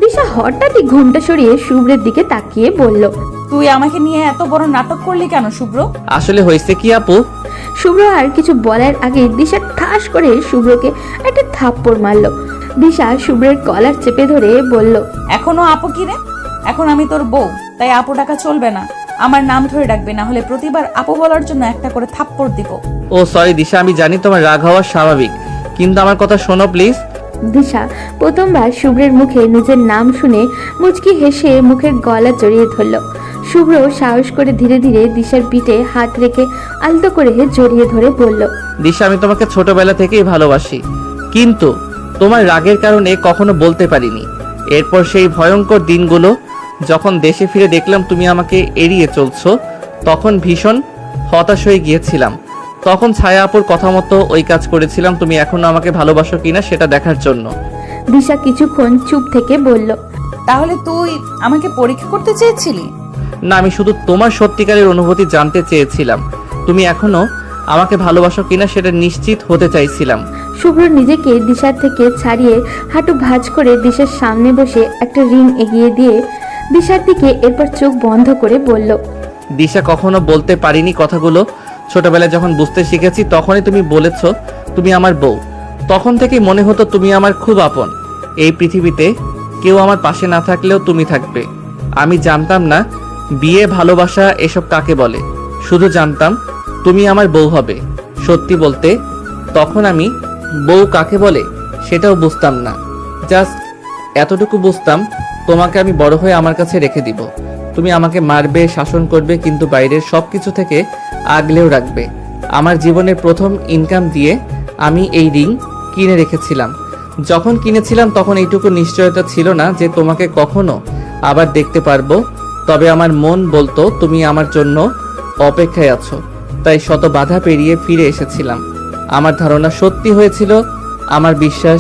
দিশা হঠাৎই ঘোমটা সরিয়ে শুভ্রের দিকে তাকিয়ে বলল, তুই আমাকে নিয়ে এত বড় নাটক করলি কেন শুভ্র? আসলে হয়েছে কি আপু? শুভ্র আর কিছু বলার আগে দিশা ঠাস করে শুভ্রকে একটা থাপ্পড় মারলো। দিশা শুভ্রের কলার চেপে ধরে বলল, এখনো আপু কি রে? এখন আমি তোর বউ, তাই আপু ডাকা চলবে না। আমার নাম ধরে ডাকবে, না হলে প্রতিবার আপু বলার জন্য একটা করে থাপ্পড় দিব। ও সরি দিশা, আমি জানি তোমার রাগ হওয়া স্বাভাবিক, কিন্তু আমার কথা শোনো প্লিজ। দিশা প্রথমবার শুভ্রের মুখে নিজের নাম শুনে মুচকি হেসে মুখের গলা জড়িয়ে ধরল। শুভ্র সাহস করে ধীরে ধীরে দিশার পিঠে হাত রেখে আলতো করে জড়িয়ে ধরে বলল, দিশা, আমি তোমাকে ছোটবেলা থেকেই ভালোবাসি, কিন্তু তোমার রাগের কারণে কখনো বলতে পারিনি। এরপর সেই ভয়ঙ্কর দিনগুলো যখন দেশে ফিরে দেখলাম তুমি আমাকে এড়িয়ে চলছো, তখন ভীষণ হতাশ হয়ে গিয়েছিলাম। তখন ছায়া আপুর কথা মতো ওই কাজ করেছিলাম, তুমি এখনো আমাকে ভালোবাসো কিনা সেটা দেখার জন্য। দিশা কিছুক্ষণ চুপ থেকে বলল, তাহলে তুই আমাকে পরীক্ষা করতে চেয়েছিলি? না, আমি শুধু তোমার সত্যিকারের অনুভূতি জানতে চেয়েছিলাম, তুমি এখনো আমাকে ভালোবাসো কিনা সেটা নিশ্চিত হতে চাইছিলাম। শুভ্র নিজেকে দিশার থেকে ছাড়িয়ে হাঁটু ভাঁজ করে দিশার সামনে বসে একটা রিং এগিয়ে দিয়ে দিশার দিকে, এরপর চোখ বন্ধ করে বলল, দিশা, কখনো বলতে পারিনি কথাগুলো। ছোটবেলায় যখন বুঝতে শিখেছি তখনই তুমি বলেছো তুমি আমার বউ। তখন থেকেই মনে হতো তুমি আমার খুব আপন। এই পৃথিবীতে কেউ আমার পাশে না থাকলেও তুমি থাকবে। আমি জানতাম না বিয়ে, ভালোবাসা এসব কাকে বলে, শুধু জানতাম তুমি আমার বউ হবে। সত্যি বলতে তখন আমি বউ কাকে বলে সেটাও বুঝতাম না। জাস্ট এতটুকু বুঝতাম তোমাকে আমি বড় হয়ে আমার কাছে রেখে দিব। তুমি আমাকে মারবে, শাসন করবে, কিন্তু বাইরের সব কিছু থেকে আগলেও রাখবে। আমার জীবনের প্রথম ইনকাম দিয়ে আমি এই রিং কিনে রেখেছিলাম। যখন কিনেছিলাম তখন এইটুকু নিশ্চয়তা ছিল না যে তোমাকে কখনো আবার দেখতে পারবো, তবে আমার মন বলতো তুমি আমার জন্য অপেক্ষায় আছো, তাই শত বাধা পেরিয়ে ফিরে এসেছিলাম। আমার ধারণা সত্যি হয়েছিল, আমার বিশ্বাস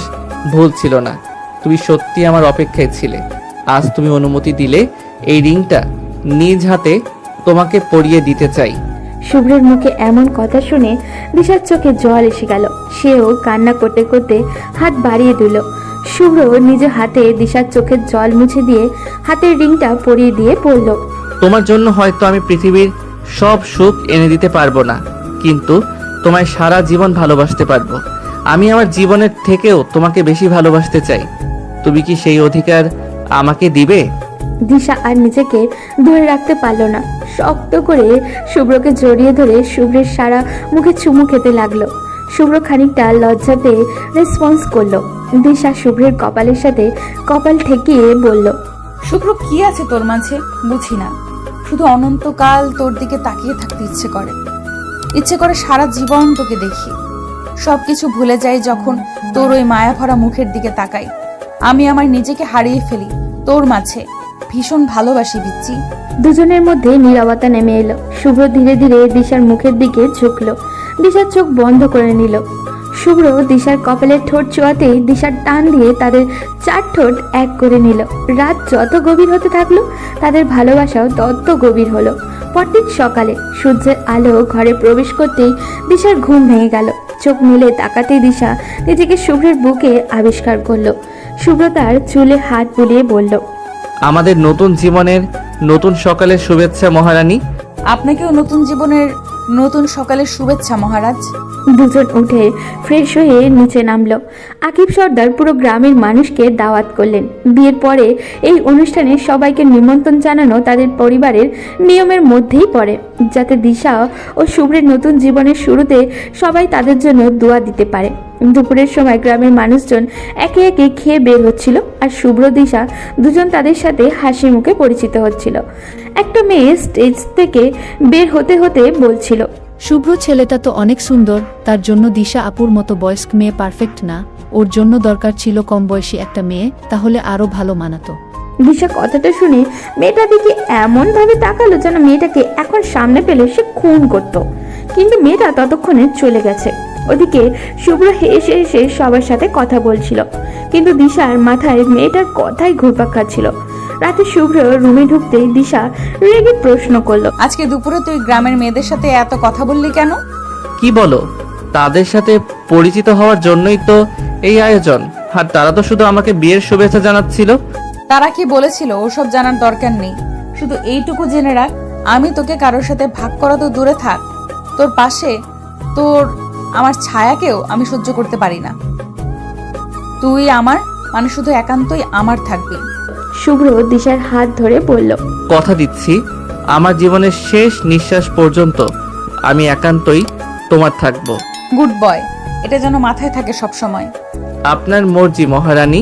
ভুল ছিল না। তুমি সত্যি আমার অপেক্ষায় ছিলে। আজ তুমি অনুমতি দিলে এই রিংটা নিজ হাতে তোমাকে পরিয়ে দিতে চাই। শুভ্রের মুখে এমন কথা শুনে দিশার চোখে জল এসে গেল। সেও কান্না করতে করতে হাত বাড়িয়ে দিল। শুভ্র নিজের হাতে দিশার চোখের জল মুছে দিয়ে হাতের রিংটা পরিয়ে দিয়ে বলল, তোমার জন্য হয়তো আমি পৃথিবীর সব সুখ এনে দিতে পারবো না, কিন্তু তোমায় সারা জীবন ভালোবাসতে পারবো। আমি আমার জীবনের থেকেও তোমাকে বেশি ভালোবাসতে চাই। তুমি কি সেই অধিকার আমাকে দিবে? দিশা আর নিজেকে ধরে রাখতে পারল না। শক্ত করে শুভ্রকে জড়িয়ে ধরে শুভ্রের সারা মুখে চুমু খেতে লাগলো। শুভ্র খানিকটা লজ্জা পেয়ে রেসপন্স করলো। দিশা শুভ্রের কপালের সাথে কপাল ঠেকিয়ে বলল, শুভ্র, কি আছে তোর মাঝে বুঝি না। শুধু অনন্তকাল তোর দিকে তাকিয়ে থাকতে ইচ্ছে করে সারা জীবন তোকে দেখি। সবকিছু ভুলে যাই যখন তোর ওই মায়া ভরা মুখের দিকে তাকাই। আমি আমার নিজেকে হারিয়ে ফেলি তোর মাঝে। ভীষণ ভালোবাসি বিচ্ছি। দুজনের মধ্যে নীরবতা নেমে এলো। শুভ্র ধীরে ধীরে দিশার মুখের দিকে ঝুঁকলো। দিশার চোখ বন্ধ করে নিল। শুভ্র দিশার কপালের ঠোঁট ছোঁয়াতেই দিশার টান দিয়ে তাদের 4 ঠোঁট এক করে নিল। রাত যত গভীর হতে থাকলো তাদের ভালোবাসাও তত গভীর হলো। পরদিন সকালে সূর্যের আলো ঘরে প্রবেশ করতেই দিশার ঘুম ভেঙে গেল। চোখ মেলে তাকাতেই দিশা নিজেকে শুভ্রের বুকে আবিষ্কার করলো। শুভ্র তার চুলে হাত বুলিয়ে বলল, আমাদের নতুন জীবনের নতুন সকালের শুভেচ্ছা মহারানী। আপনাকেও নতুন জীবনের নতুন সকালের শুভেচ্ছা মহারাজ। দুজন উঠে ফ্রেশ হয়ে নিচে নামলো। আকিব সর্দার পুরো গ্রামের মানুষকে দাওয়াত করলেন। বিয়ের পরে এই অনুষ্ঠানে সবাইকে নিমন্ত্রণ জানানো তাদের পরিবারের নিয়মের মধ্যেই পড়ে, যাতে দিশা ও শুভ্রের নতুন জীবনের শুরুতে সবাই তাদের জন্য দোয়া দিতে পারে। দুপুরের সময় গ্রামের মানুষজন একে একে খেয়ে বের হচ্ছিল, আর শুভ্র দিশা দুজন তাদের সাথে হাসি মুখে পরিচিত হচ্ছিল। একটা মেয়ে স্টেজ থেকে বের হতে হতে বলছিল, শুভ্র ছেলেটা তো অনেক সুন্দর, তার জন্য দিশা আপুর মতো বয়স্ক মেয়ে পারফেক্ট না, ওর জন্য দরকার ছিল কম বয়সী একটা মেয়ে, তাহলে আরো ভালো মানাতো। দিশা কথাটা শুনে মেয়েটার দিকে এমন ভাবে তাকালো যেন মেয়েটাকে এখন সামনে পেলে সে খুন করত। কিন্তু মেয়েটা ততক্ষণে চলে গেছে। ওদিকে শুভ্র হেসে হেসে সবার সাথে কথা বলছিল, কিন্তু দিশার মাথায় মেয়েটার কথাই ঘুরপাক খাচ্ছিল। রাতে শুভ্র রুমে ঢুকতেই দিশা রেগে প্রশ্ন করলো, আজকে দুপুরে তুই গ্রামের মেয়েদের সাথে এত কথা বললি কেন? কি বলো? তাদের সাথে পরিচিত হওয়ার জন্যই তো এই আয়োজন, আর তারা তো শুধু আমাকে বিয়ের শুভেচ্ছা জানাচ্ছিল। তারা কি বলেছিল ওসব জানার দরকার নেই, শুধু এইটুকু জেনে রাখ, আমি তোকে কারোর সাথে ভাগ করা তো দূরে থাক, তোর পাশে আমার ছায়াকেও আমি সহ্য করতে পারি না। তুই আমার মানে শুধু একান্তই আমার থাকবি। শুভ্র দিশার হাত ধরে বলল, কথা দিচ্ছি আমার জীবনের শেষ নিঃশ্বাস পর্যন্ত আমি একান্তই তোমার থাকবো। গুড বয়, এটা যেন মাথায় থাকে সব সময়। আপনার মর্জি মহারানী।